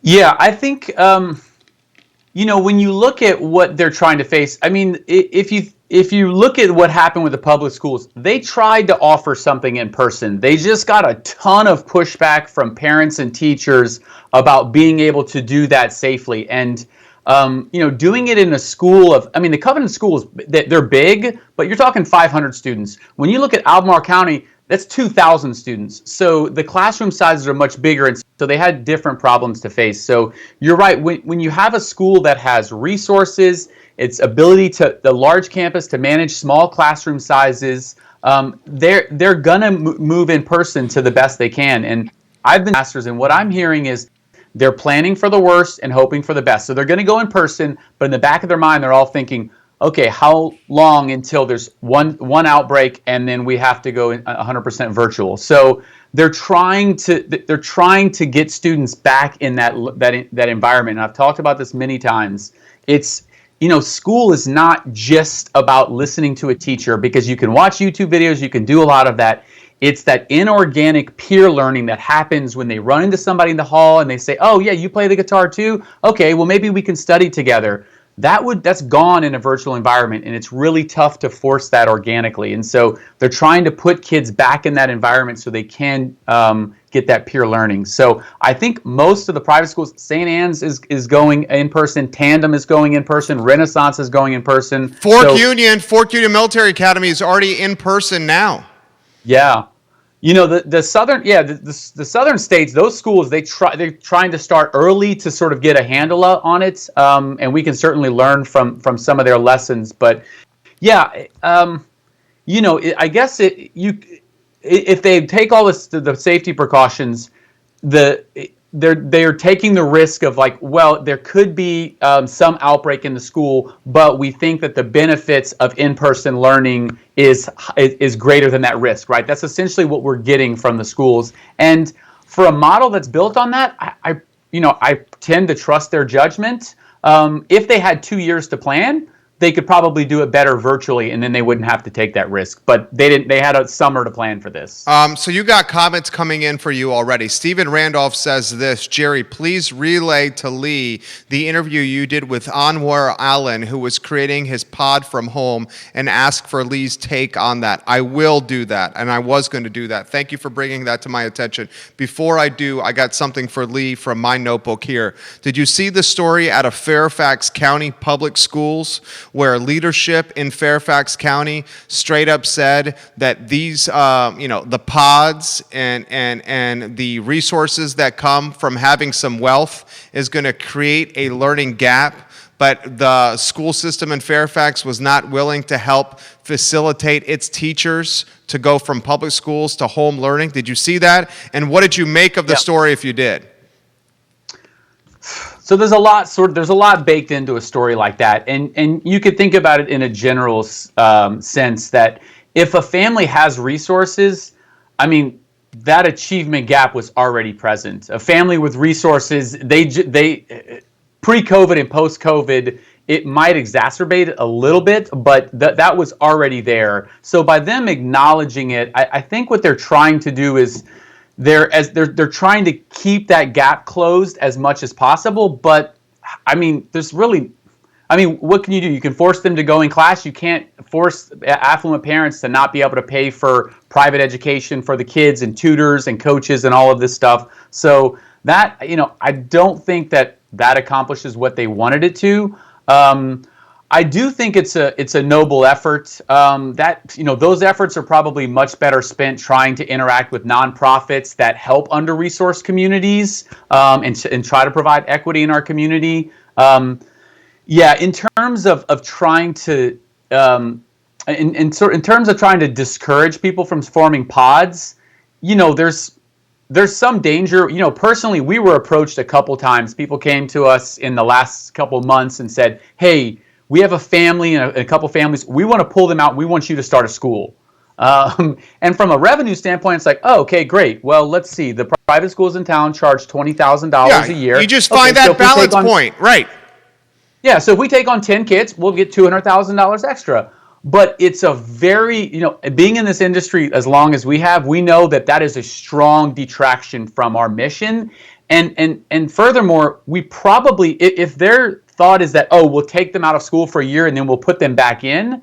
Yeah, I think, when you look at what they're trying to face, I mean, if you look at what happened with the public schools, they tried to offer something in person. They just got a ton of pushback from parents and teachers about being able to do that safely. And, doing it in a school the Covenant schools, they're big, but you're talking 500 students. When you look at Albemarle County, that's 2,000 students. So the classroom sizes are much bigger, and so they had different problems to face. So you're right, when you have a school that has resources, its ability the large campus to manage small classroom sizes, they're gonna move in person to the best they can. And I've been masters, and what I'm hearing is they're planning for the worst and hoping for the best. So they're gonna go in person, but in the back of their mind, they're all thinking, okay, how long until there's one outbreak and then we have to go 100% virtual? So they're trying to get students back in that environment. And I've talked about this many times. It's school is not just about listening to a teacher, because you can watch YouTube videos, you can do a lot of that. It's that inorganic peer learning that happens when they run into somebody in the hall and they say, "Oh yeah, you play the guitar too? Okay, well maybe we can study together." That's gone in a virtual environment, and it's really tough to force that organically. And so they're trying to put kids back in that environment so they can get that peer learning. So I think most of the private schools, St. Anne's is going in person, Tandem is going in person, Renaissance is going in person. Fork Union Military Academy is already in person now. Yeah. The southern states, those schools, they're trying to start early to sort of get a handle on it, and we can certainly learn from some of their lessons. But yeah, I guess if they take all the safety precautions, they're taking the risk of there could be some outbreak in the school, but we think that the benefits of in-person learning is greater than that risk, right? That's essentially what we're getting from the schools. And for a model that's built on that, I tend to trust their judgment. If they had 2 years to plan, they could probably do it better virtually, and then they wouldn't have to take that risk. But they didn't. They had a summer to plan for this. So you got comments coming in for you already. Stephen Randolph says this: Jerry, please relay to Lee the interview you did with Anwar Allen, who was creating his pod from home, and ask for Lee's take on that. I will do that, and I was going to do that. Thank you for bringing that to my attention. Before I do, I got something for Lee from my notebook here. Did you see the story out of Fairfax County Public Schools, where leadership in Fairfax County straight up said that these, the pods and the resources that come from having some wealth is going to create a learning gap, but the school system in Fairfax was not willing to help facilitate its teachers to go from public schools to home learning? Did you see that? And what did you make of the story if you did? So there's a lot baked into a story like that, and you could think about it in a general sense that if a family has resources, that achievement gap was already present. A family with resources, they pre-COVID and post-COVID, it might exacerbate it a little bit, but that was already there. So by them acknowledging it, I think what they're trying to do is they're trying to keep that gap closed as much as possible. But what can you do? You can force them to go in class. You can't force affluent parents to not be able to pay for private education for the kids and tutors and coaches and all of this stuff. So that, I don't think that accomplishes what they wanted it to. I do think it's a noble effort. Those efforts are probably much better spent trying to interact with nonprofits that help under-resourced communities and try to provide equity in our community. In terms of trying to in terms of trying to discourage people from forming pods, there's some danger. Personally, we were approached a couple times. People came to us in the last couple months and said, "Hey, we have a family and a couple families. We want to pull them out. We want you to start a school. And from a revenue standpoint, it's like, oh, okay, great. Well, let's see. The private schools in town charge $20,000 a year. You just find that balance point, right? Yeah, so if we take on 10 kids, we'll get $200,000 extra. But it's a very, being in this industry as long as we have, we know that is a strong detraction from our mission. And furthermore, we probably, if their thought is that, oh, we'll take them out of school for a year and then we'll put them back in,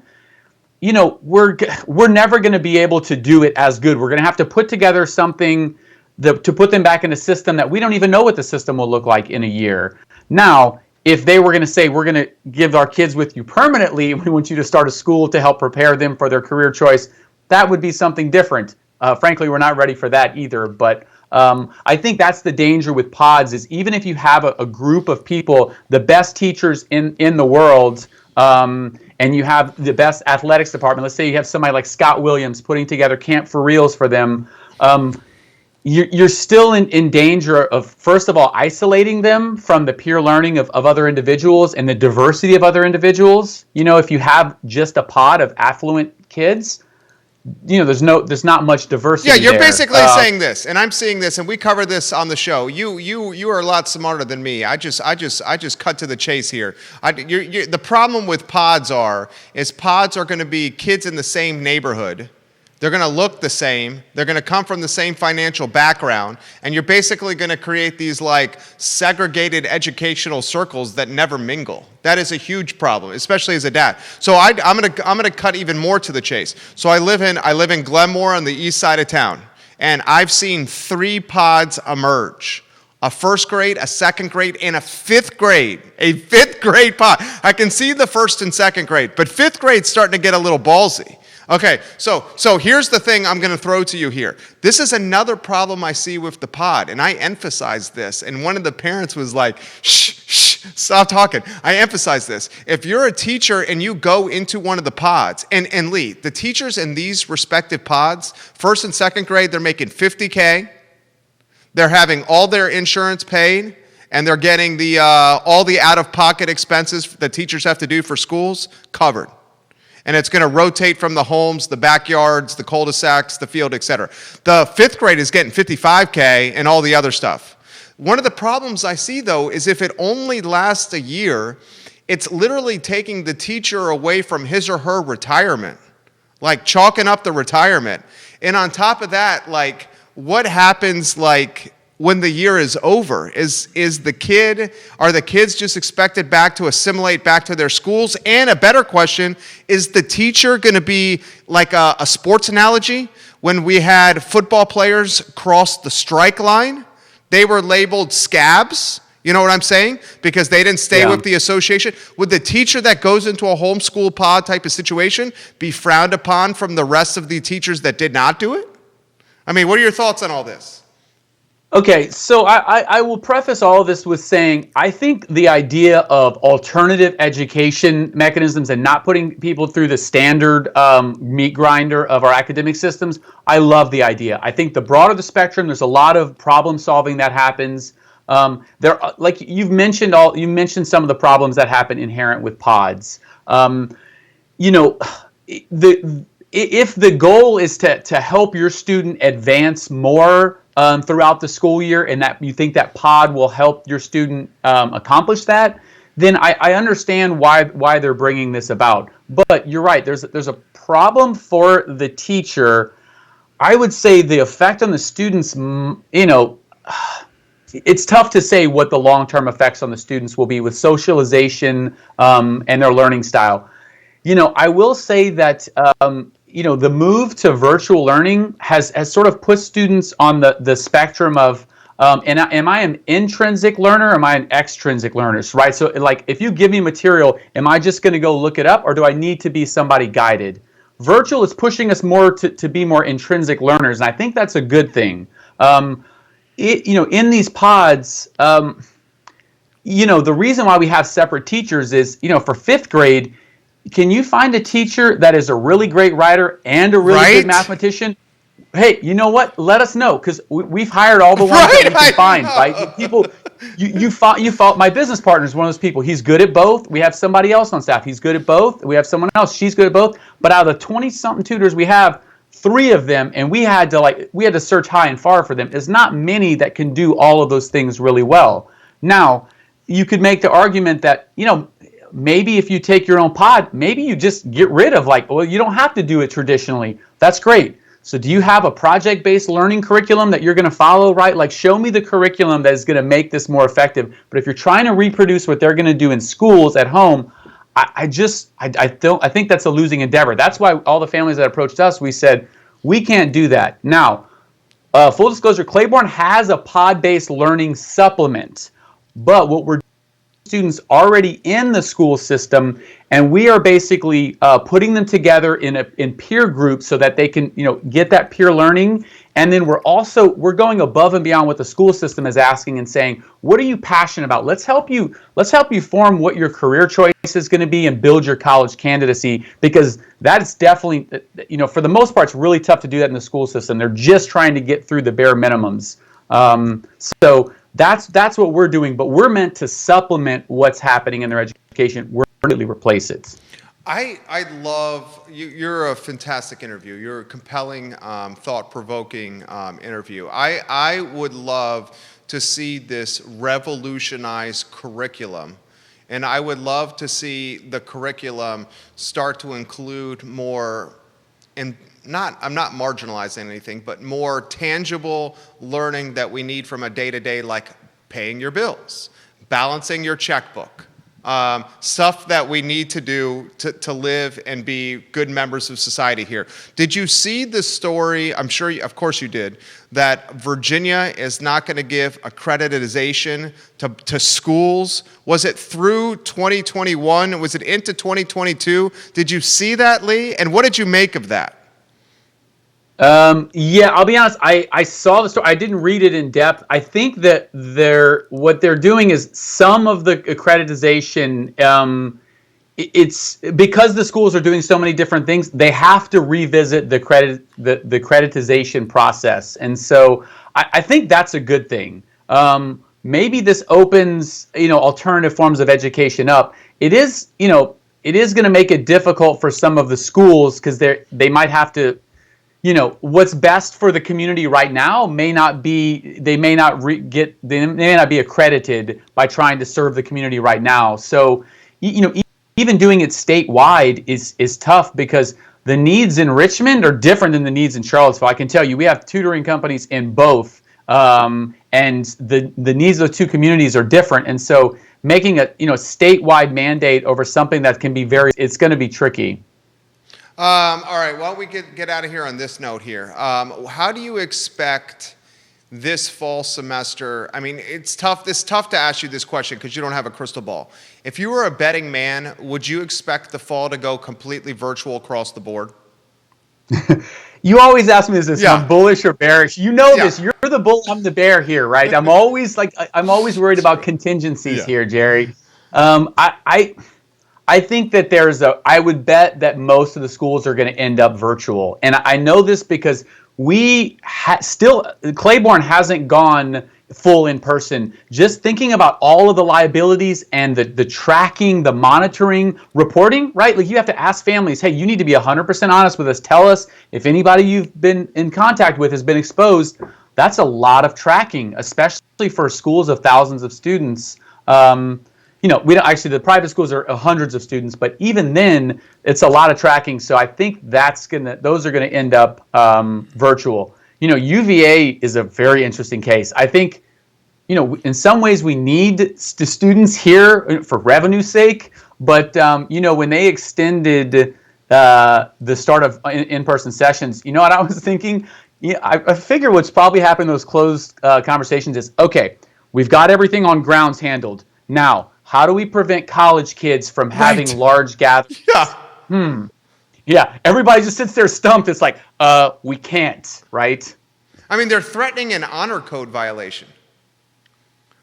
we're never going to be able to do it as good. We're going to have to put together something to put them back in a system that we don't even know what the system will look like in a year. Now, if they were going to say, we're going to give our kids with you permanently, we want you to start a school to help prepare them for their career choice, that would be something different. Frankly, we're not ready for that either. But I think that's the danger with pods is even if you have a group of people, the best teachers in the world, and you have the best athletics department, let's say you have somebody like Scott Williams putting together Camp for Reals for them, you're still in danger of, first of all, isolating them from the peer learning of other individuals and the diversity of other individuals. If you have just a pod of affluent kids, there's not much diversity. Yeah, you're there. basically saying this, and I'm seeing this, and we cover this on the show. You are a lot smarter than me. I just cut to the chase here. The problem with pods is pods are going to be kids in the same neighborhood. They're going to look the same. They're going to come from the same financial background. And you're basically going to create these like segregated educational circles that never mingle. That is a huge problem, especially as a dad. So I'm going to cut even more to the chase. So I live in Glenmore on the east side of town. And I've seen 3 pods emerge. A first grade, a second grade, and a fifth grade. A fifth grade pod. I can see the first and second grade, but fifth grade's starting to get a little ballsy. Okay, so here's the thing I'm going to throw to you here. This is another problem I see with the pod, and I emphasize this. And one of the parents was like, shh, stop talking. I emphasize this. If you're a teacher and you go into one of the pods, and Lee, the teachers in these respective pods, first and second grade, they're making $50K. They're having all their insurance paid, and they're getting all the out-of-pocket expenses that teachers have to do for schools covered. And it's going to rotate from the homes, the backyards, the cul-de-sacs, the field, etc. The fifth grade is getting $55K and all the other stuff. One of the problems I see, though, is if it only lasts a year, it's literally taking the teacher away from his or her retirement, like chalking up the retirement. And on top of that, like, what happens, like, when the year is over? Are the kids just expected back to assimilate back to their schools? And a better question, is the teacher going to be like a sports analogy? When we had football players cross the strike line, they were labeled scabs. You know what I'm saying? Because they didn't stay with the association. Would the teacher that goes into a homeschool pod type of situation be frowned upon from the rest of the teachers that did not do it? I mean, what are your thoughts on all this? Okay, so I will preface all of this with saying I think the idea of alternative education mechanisms and not putting people through the standard meat grinder of our academic systems, I love the idea. I think the broader the spectrum, there's a lot of problem solving that happens. Like you mentioned some of the problems that happen inherent with pods. If the goal is to help your student advance more throughout the school year, and that you think that pod will help your student accomplish that, then I understand why they're bringing this about. But you're right. There's a problem for the teacher. I would say the effect on the students, it's tough to say what the long-term effects on the students will be with socialization and their learning style. I will say that the move to virtual learning has sort of put students on the spectrum of, am I an intrinsic learner or am I an extrinsic learner, right? So like if you give me material, am I just going to go look it up or do I need to be somebody guided? Virtual is pushing us more to be more intrinsic learners, and I think that's a good thing. In these pods, the reason why we have separate teachers is, for fifth grade, can you find a teacher that is a really great writer and a really good mathematician? Hey, you know what? Let us know, because we've hired all the ones that we can find, right? you fought my business partner is one of those people. He's good at both. We have somebody else on staff. He's good at both. We have someone else. She's good at both. But out of the 20-something tutors we have, 3 of them, and we had to search high and far for them. There's not many that can do all of those things really well. Now, you could make the argument that, maybe if you take your own pod, maybe you just get rid of you don't have to do it traditionally. That's great. So do you have a project-based learning curriculum that you're going to follow, right? Like, show me the curriculum that is going to make this more effective. But if you're trying to reproduce what they're going to do in schools at home, I think that's a losing endeavor. That's why all the families that approached us, we said, we can't do that. Now, full disclosure, Clayborne has a pod-based learning supplement, but what we're students already in the school system, and we are basically putting them together in peer groups so that they can get that peer learning. And then we're going above and beyond what the school system is asking and saying, what are you passionate about? Let's help you form what your career choice is going to be and build your college candidacy, because that is definitely, for the most part, it's really tough to do that in the school system. They're just trying to get through the bare minimums. So that's what we're doing, but we're meant to supplement what's happening in their education. We're really replace it. I love you. You're a fantastic interview. You're a compelling, thought-provoking interview. I would love to see this revolutionized curriculum, and I would love to see the curriculum start to include more, I'm not marginalizing anything, but more tangible learning that we need from a day-to-day, like paying your bills, balancing your checkbook, stuff that we need to do to live and be good members of society here. Did you see the story? I'm sure, of course you did, that Virginia is not going to give accreditation to schools. Was it through 2021? Was it into 2022? Did you see that, Lee? And what did you make of that? Yeah, I'll be honest. I saw the story. I didn't read it in depth. I think that what they're doing is some of the accreditation. It's because the schools are doing so many different things. They have to revisit the accreditization process, and so I think that's a good thing. Maybe this opens alternative forms of education up. It is going to make it difficult for some of the schools because they might have to. What's best for the community right now may not be accredited by trying to serve the community right now. So, even doing it statewide is tough because the needs in Richmond are different than the needs in Charlottesville. I can tell you, we have tutoring companies in both, and the needs of the two communities are different. And so, making a statewide mandate over something that can be it's going to be tricky. All right, well, we get out of here on this note here. How do you expect this fall semester? I mean, it's tough to ask you this question because you don't have a crystal ball. If you were a betting man, would you expect the fall to go completely virtual across the board? You always ask me this, Yeah. I'm bullish or bearish. You know this. You're the bull, I'm the bear here, right? I'm always worried about contingencies here, Jerry. I think that I would bet that most of the schools are going to end up virtual. And I know this because Clayborne hasn't gone full in person. Just thinking about all of the liabilities and the tracking, the monitoring, reporting, right? Like you have to ask families, hey, you need to be 100% honest with us. Tell us if anybody you've been in contact with has been exposed. That's a lot of tracking, especially for schools of thousands of students. We don't actually, the private schools are hundreds of students, but even then it's a lot of tracking. So I think those are going to end up virtual. UVA is a very interesting case. I think, in some ways we need the students here for revenue's sake, but when they extended the start of in-person sessions, what I was thinking? I figure what's probably happened in those closed conversations is, okay, we've got everything on grounds handled. Now, how do we prevent college kids from having large gatherings? Yeah. Yeah, everybody just sits there stumped. It's like, we can't, right? I mean, they're threatening an honor code violation.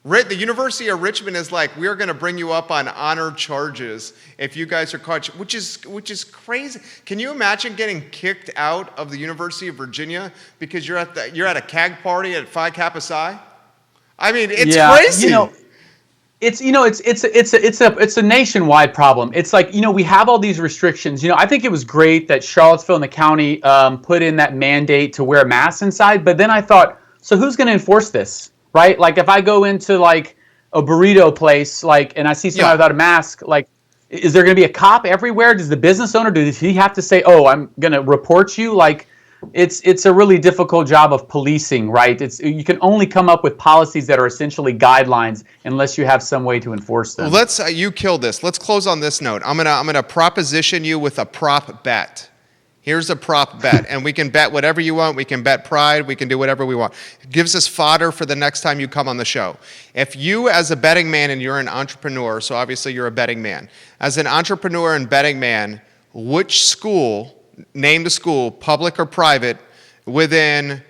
The University of Richmond is like, we're going to bring you up on honor charges if you guys are caught, which is crazy. Can you imagine getting kicked out of the University of Virginia because you're at a CAG party at Phi Kappa Psi? I mean, it's crazy. It's a nationwide problem. It's like, we have all these restrictions. I think it was great that Charlottesville and the county put in that mandate to wear masks inside. But then I thought, so who's going to enforce this, right? Like if I go into like a burrito place, and I see somebody without a mask, is there going to be a cop everywhere? Does the business owner, does he have to say, oh, I'm going to report you? It's a really difficult job of policing, right? You can only come up with policies that are essentially guidelines unless you have some way to enforce them. You killed this. Let's close on this note. I'm gonna proposition you with a prop bet. Here's a prop bet, and we can bet whatever you want. We can bet pride. We can do whatever we want. It gives us fodder for the next time you come on the show. If you, as a betting man, and you're an entrepreneur, so obviously you're a betting man. As an entrepreneur and betting man, which school, name the school, public or private, within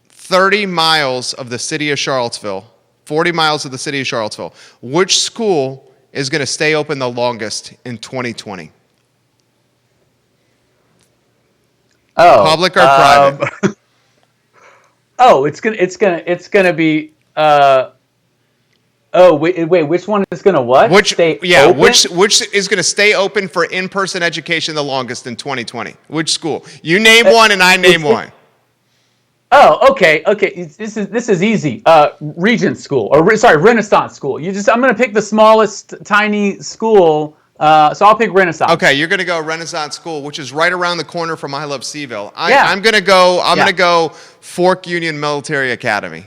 30 miles of the city of Charlottesville, 40 miles of the city of Charlottesville, which school is going to stay open the longest in 2020? Oh, public or private? It's gonna be. Wait, which one is gonna what? Which open? which is gonna stay open for in-person education the longest in 2020? Which school? You name one and I name one. Oh, okay. This is easy. Regent School, Renaissance School. I'm gonna pick the smallest, tiny school. So I'll pick Renaissance. Okay, you're gonna go Renaissance School, which is right around the corner from I Love CVille. I'm gonna go Fork Union Military Academy.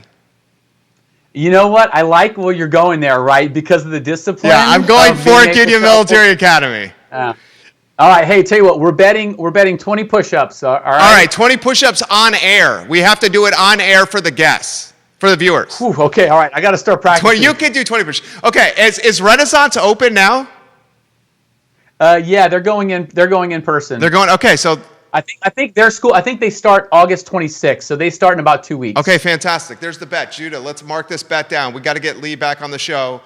You know what? I like where you're going there, right? Because of the discipline. Yeah, I'm going Fork Union Military Academy. All right. Hey, tell you what, we're betting 20 push-ups. All right. All right, 20 push-ups on air. We have to do it on air for the guests, for the viewers. Whew, okay. All right. I got to start practicing. You can do 20 push-ups. Okay. Is Renaissance open now? Yeah, they're going in person. They're going. Okay, so I think their school. I think they start August 26th, so they start in about 2 weeks. Okay, fantastic. There's the bet, Judah. Let's mark this bet down. We got to get Lee back on the show.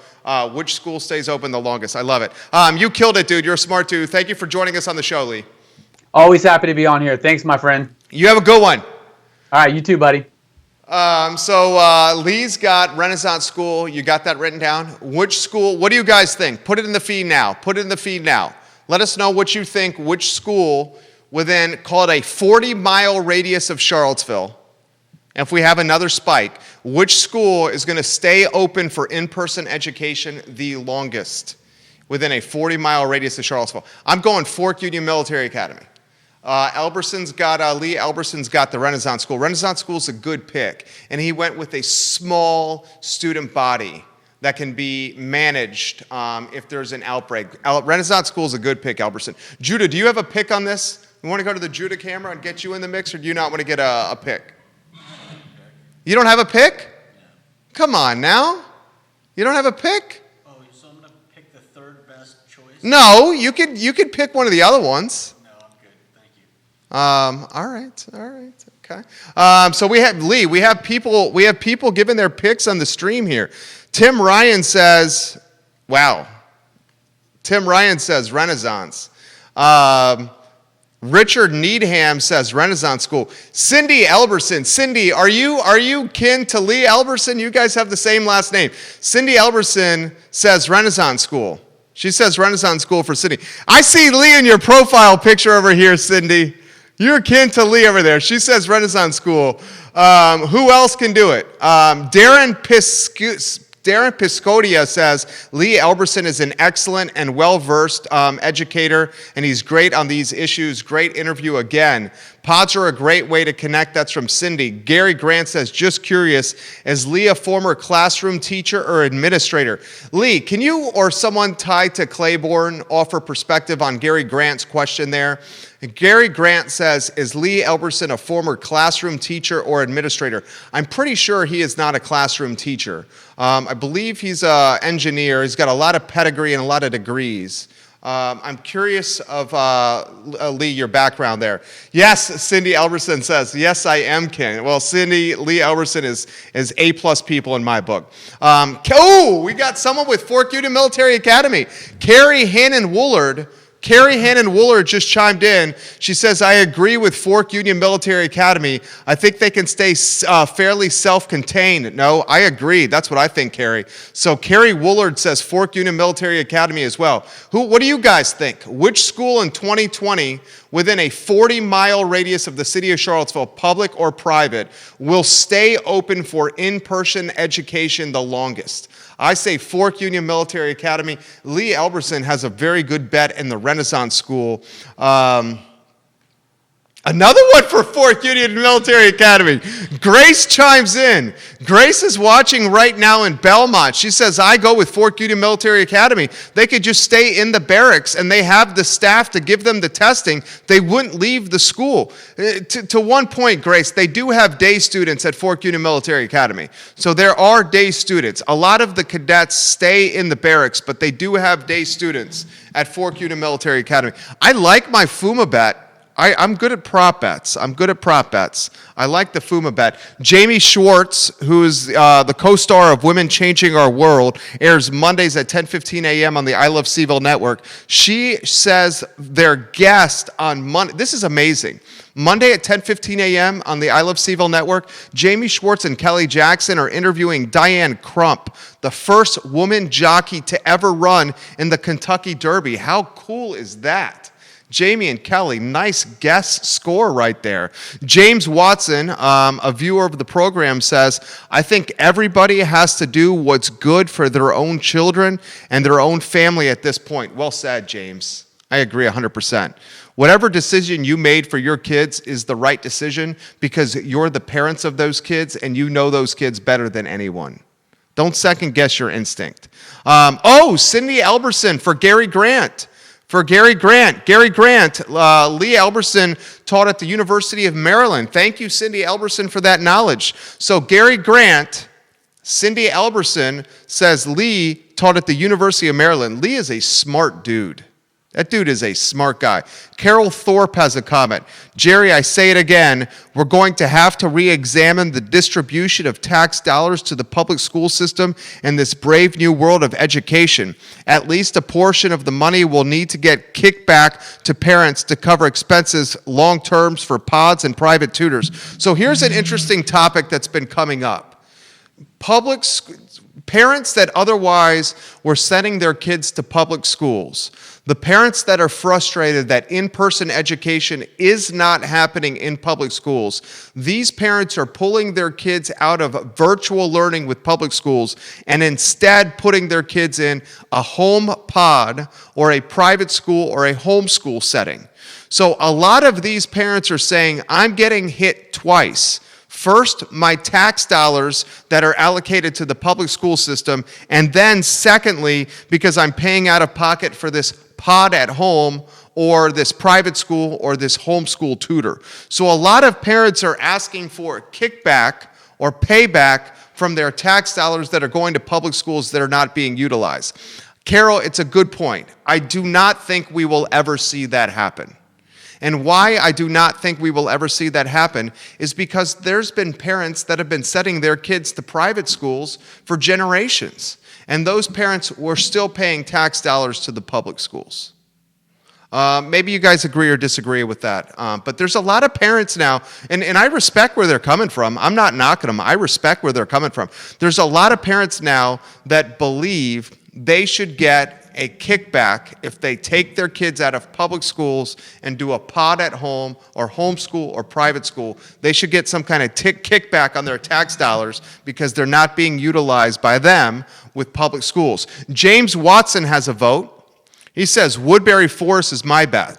Which school stays open the longest? I love it. You killed it, dude. You're a smart dude. Thank you for joining us on the show, Lee. Always happy to be on here. Thanks, my friend. You have a good one. All right, you too, buddy. So Lee's got Renaissance School. You got that written down. Which school? What do you guys think? Put it in the feed now. Let us know what you think. Which school within, call it a 40-mile radius of Charlottesville, if we have another spike, which school is going to stay open for in-person education the longest within a 40-mile radius of Charlottesville? I'm going Fork Union Military Academy. Lee Elberson's got the Renaissance School. Renaissance School is a good pick, and he went with a small student body that can be managed if there's an outbreak. Renaissance School is a good pick, Elberson. Judah, do you have a pick on this? You want to go to the Judah camera and get you in the mix, or do you not want to get a pick? You don't have a pick? Come on now. You don't have a pick? Oh, so I'm going to pick the third best choice? No, you could pick one of the other ones. No, I'm good. Thank you. All right. Okay. So we have people giving their picks on the stream here. Tim Ryan says Renaissance. Richard Needham says Renaissance School. Cindy Elberson. Cindy, are you kin to Lee Elberson? You guys have the same last name. Cindy Elberson says Renaissance School. She says Renaissance School for Cindy. I see Lee in your profile picture over here, Cindy. You're kin to Lee over there. She says Renaissance School. Who else can do it? Darren Piscodia says Lee Elberson is an excellent and well-versed educator, and he's great on these issues. Great interview again. Pods are a great way to connect. That's from Cindy. Gary Grant says, just curious, is Lee a former classroom teacher or administrator? Lee, can you or someone tied to Clayborne offer perspective on Gary Grant's question there? Gary Grant says, is Lee Elberson a former classroom teacher or administrator? I'm pretty sure he is not a classroom teacher. I believe he's an engineer. He's got a lot of pedigree and a lot of degrees. I'm curious of, Lee, your background there. Yes, Cindy Elberson says, yes, I am kin. Well, Cindy, Lee Elberson is A+ people in my book. We got someone with Fork Union Military Academy. Carrie Hannon Woolard Carrie Hannon Wooler just chimed in. She says, I agree with Fork Union Military Academy. I think they can stay fairly self-contained. No, I agree. That's what I think, Carrie. So Carrie Woolard says Fork Union Military Academy as well. What do you guys think? Which school in 2020 within a 40-mile radius of the city of Charlottesville, public or private, will stay open for in-person education the longest? I say Fork Union Military Academy. Lee Elberson has a very good bet in the Renaissance School. Another one for Fork Union Military Academy. Grace chimes in. Grace is watching right now in Belmont. She says, I go with Fork Union Military Academy. They could just stay in the barracks, and they have the staff to give them the testing. They wouldn't leave the school. To one point, Grace, they do have day students at Fork Union Military Academy. So there are day students. A lot of the cadets stay in the barracks, but they do have day students at Fork Union Military Academy. I like my Fuma bet. I'm good at prop bets. I like the Fuma bet. Jamie Schwartz, who is the co-star of Women Changing Our World, airs Mondays at 10:15 a.m. on the I Love CVille Network. She says their guest on Monday, this is amazing, Monday at 10:15 a.m. on the I Love CVille Network, Jamie Schwartz and Kelly Jackson are interviewing Diane Crump, the first woman jockey to ever run in the Kentucky Derby. How cool is that? Jamie and Kelly, nice guest score right there. James Watson, a viewer of the program, says, I think everybody has to do what's good for their own children and their own family at this point. Well said, James. I agree 100%. Whatever decision you made for your kids is the right decision because you're the parents of those kids and you know those kids better than anyone. Don't second guess your instinct. Cindy Elberson for Gary Grant. Lee Elberson taught at the University of Maryland. Thank you, Cindy Elberson, for that knowledge. So Gary Grant, Cindy Elberson says Lee taught at the University of Maryland. Lee is a smart dude. That dude is a smart guy. Carol Thorpe has a comment. Jerry, I say it again, we're going to have to re-examine the distribution of tax dollars to the public school system in this brave new world of education. At least a portion of the money will need to get kicked back to parents to cover expenses long terms for pods and private tutors. So here's an interesting topic that's been coming up. Parents that otherwise were sending their kids to public schools, the parents that are frustrated that in-person education is not happening in public schools, these parents are pulling their kids out of virtual learning with public schools and instead putting their kids in a home pod or a private school or a homeschool setting. So a lot of these parents are saying, I'm getting hit twice. First, my tax dollars that are allocated to the public school system, and then secondly, because I'm paying out of pocket for this pod at home or this private school or this homeschool tutor. So a lot of parents are asking for a kickback or payback from their tax dollars that are going to public schools that are not being utilized. Carol, it's a good point. I do not think we will ever see that happen. And why I do not think we will ever see that happen is because there's been parents that have been sending their kids to private schools for generations. And those parents were still paying tax dollars to the public schools. Maybe you guys agree or disagree with that. But there's a lot of parents now, and I respect where they're coming from. I'm not knocking them. I respect where they're coming from. There's a lot of parents now that believe they should get a kickback if they take their kids out of public schools and do a pod at home or homeschool or private school. They should get some kind of kickback on their tax dollars because they're not being utilized by them with public schools. James Watson has a vote. He says, Woodbury Forest is my bet.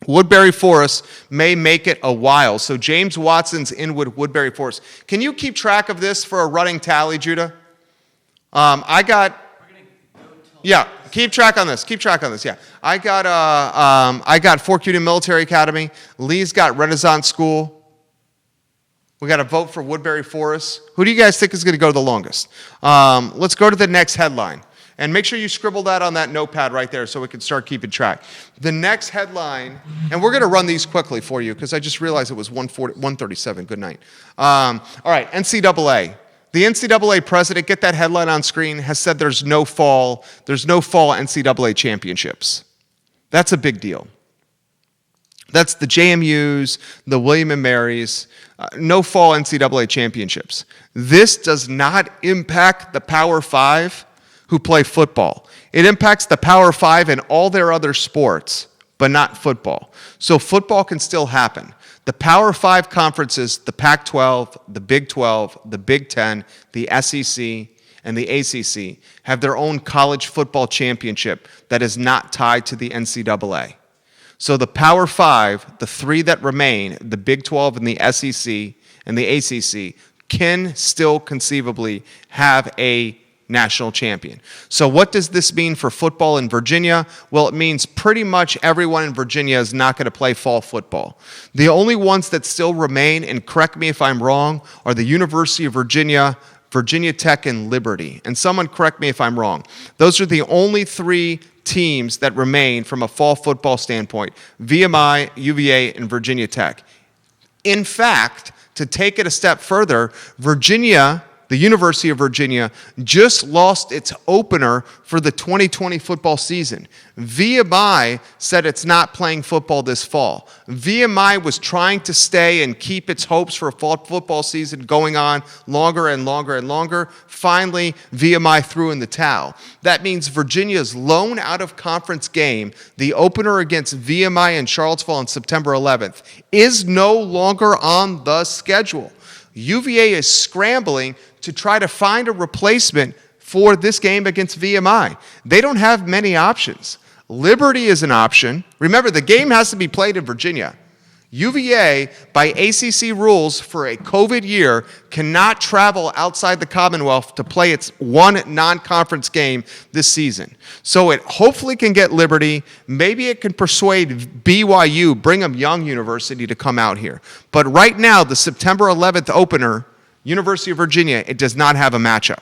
Woodbury Forest may make it a while. So James Watson's in with Woodbury Forest. Can you keep track of this for a running tally, Judah? Yeah, keep track on this. Yeah, I got Fork Union Military Academy. Lee's got Renaissance School. We got a vote for Woodbury Forest. Who do you guys think is going to go the longest? Let's go to the next headline. And make sure you scribble that on that notepad right there so we can start keeping track. The next headline, and we're going to run these quickly for you because I just realized it was 1:37. Good night. All right, NCAA. The NCAA president, get that headline on screen, has said there's no fall NCAA championships. That's a big deal. That's the JMUs, the William & Marys, no fall NCAA championships. This does not impact the Power Five who play football. It impacts the Power Five and all their other sports, but not football. So football can still happen. The Power Five conferences, the Pac-12, the Big 12, the Big 10, the SEC, and the ACC have their own college football championship that is not tied to the NCAA. So the Power Five, the three that remain, the Big 12 and the SEC and the ACC, can still conceivably have a national champion. So what does this mean for football in Virginia? Well, it means pretty much everyone in Virginia is not going to play fall football. The only ones that still remain, and correct me if I'm wrong, are the University of Virginia, Virginia Tech, and Liberty. And someone correct me if I'm wrong. Those are the only three teams that remain from a fall football standpoint: VMI, UVA, and Virginia Tech. In fact, to take it a step further, Virginia, the University of Virginia, just lost its opener for the 2020 football season. VMI said it's not playing football this fall. VMI was trying to stay and keep its hopes for a fall football season going on longer and longer and longer. Finally, VMI threw in the towel. That means Virginia's lone out-of-conference game, the opener against VMI in Charlottesville on September 11th, is no longer on the schedule. UVA is scrambling to try to find a replacement for this game against VMI. They don't have many options. Liberty is an option. Remember, the game has to be played in Virginia. UVA, by ACC rules for a COVID year, cannot travel outside the Commonwealth to play its one non-conference game this season. So it hopefully can get Liberty. Maybe it can persuade BYU, Brigham Young University, to come out here. But right now, the September 11th opener, University of Virginia, it does not have a matchup.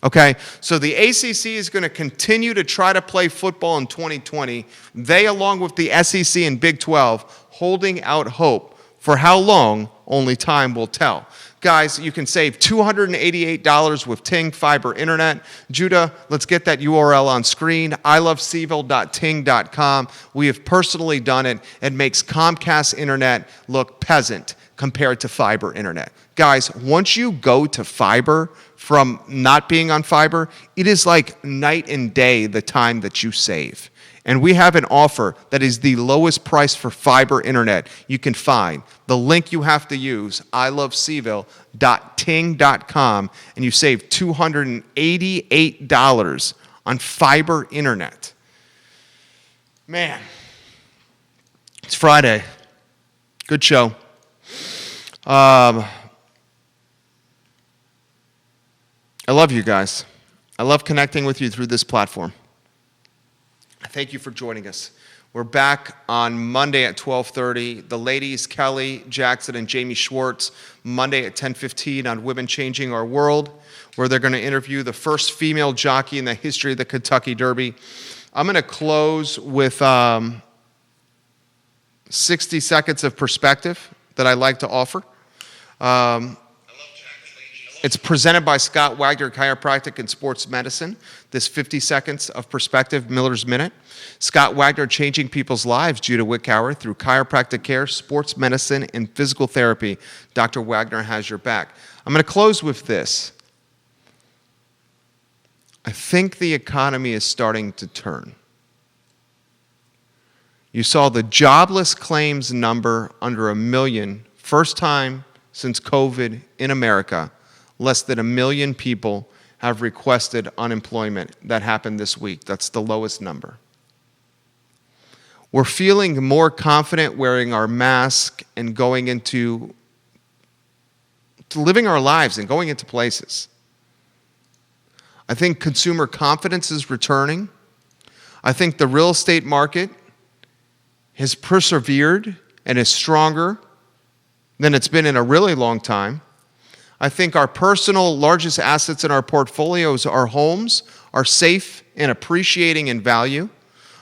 Okay, so the ACC is going to continue to try to play football in 2020. They, along with the SEC and Big 12, holding out hope. For how long, only time will tell. Guys, you can save $288 with Ting Fiber Internet. Judah, let's get that URL on screen, ilovecville.ting.com. We have personally done it. It makes Comcast Internet look peasant compared to fiber internet. Guys, once you go to fiber from not being on fiber, it is like night and day the time that you save. And we have an offer that is the lowest price for fiber internet you can find. The link you have to use, ilovecville.ting.com, and you save $288 on fiber internet. Man, it's Friday. Good show. I love you guys. I love connecting with you through this platform. Thank you for joining us. We're back on Monday at 12:30. The ladies, Kelly Jackson and Jamie Schwartz, Monday at 10:15 on Women Changing Our World, where they're going to interview the first female jockey in the history of the Kentucky Derby. I'm going to close with 60 seconds of perspective that I like to offer. It's presented by Scott Wagner Chiropractic and Sports Medicine. This 50 seconds of perspective, Miller's Minute. Scott Wagner changing people's lives, Judah Wickower, through chiropractic care, sports medicine, and physical therapy. Dr. Wagner has your back. I'm going to close with this. I think the economy is starting to turn. You saw the jobless claims number under 1 million, first time since COVID in America. Less than 1 million people have requested unemployment. That happened this week. That's the lowest number. We're feeling more confident wearing our mask and going into living our lives and going into places. I think consumer confidence is returning. I think the real estate market has persevered and is stronger than it's been in a really long time. I think our personal largest assets in our portfolios, our homes, are safe and appreciating in value.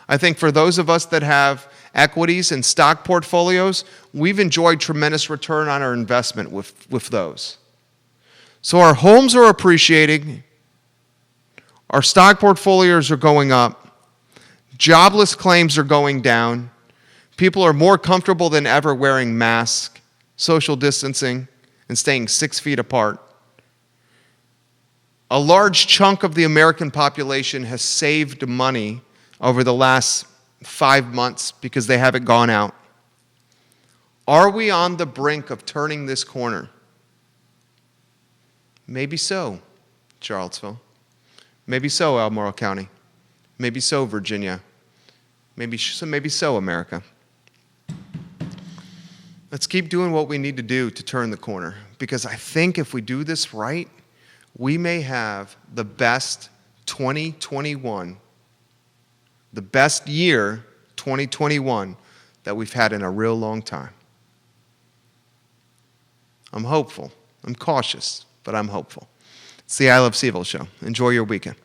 I think for those of us that have equities and stock portfolios, we've enjoyed tremendous return on our investment with those. So our homes are appreciating. Our stock portfolios are going up. Jobless claims are going down. People are more comfortable than ever wearing masks, social distancing, and staying 6 feet apart. A large chunk of the American population has saved money over the last 5 months because they haven't gone out. Are we on the brink of turning this corner? Maybe so, Charlottesville. Maybe so, Albemarle County. Maybe so, Virginia. Maybe so, America. Let's keep doing what we need to do to turn the corner, because I think if we do this right, we may have the best 2021, the best year 2021 that we've had in a real long time. I'm hopeful. I'm cautious, but I'm hopeful. It's the I Love CVille Show. Enjoy your weekend.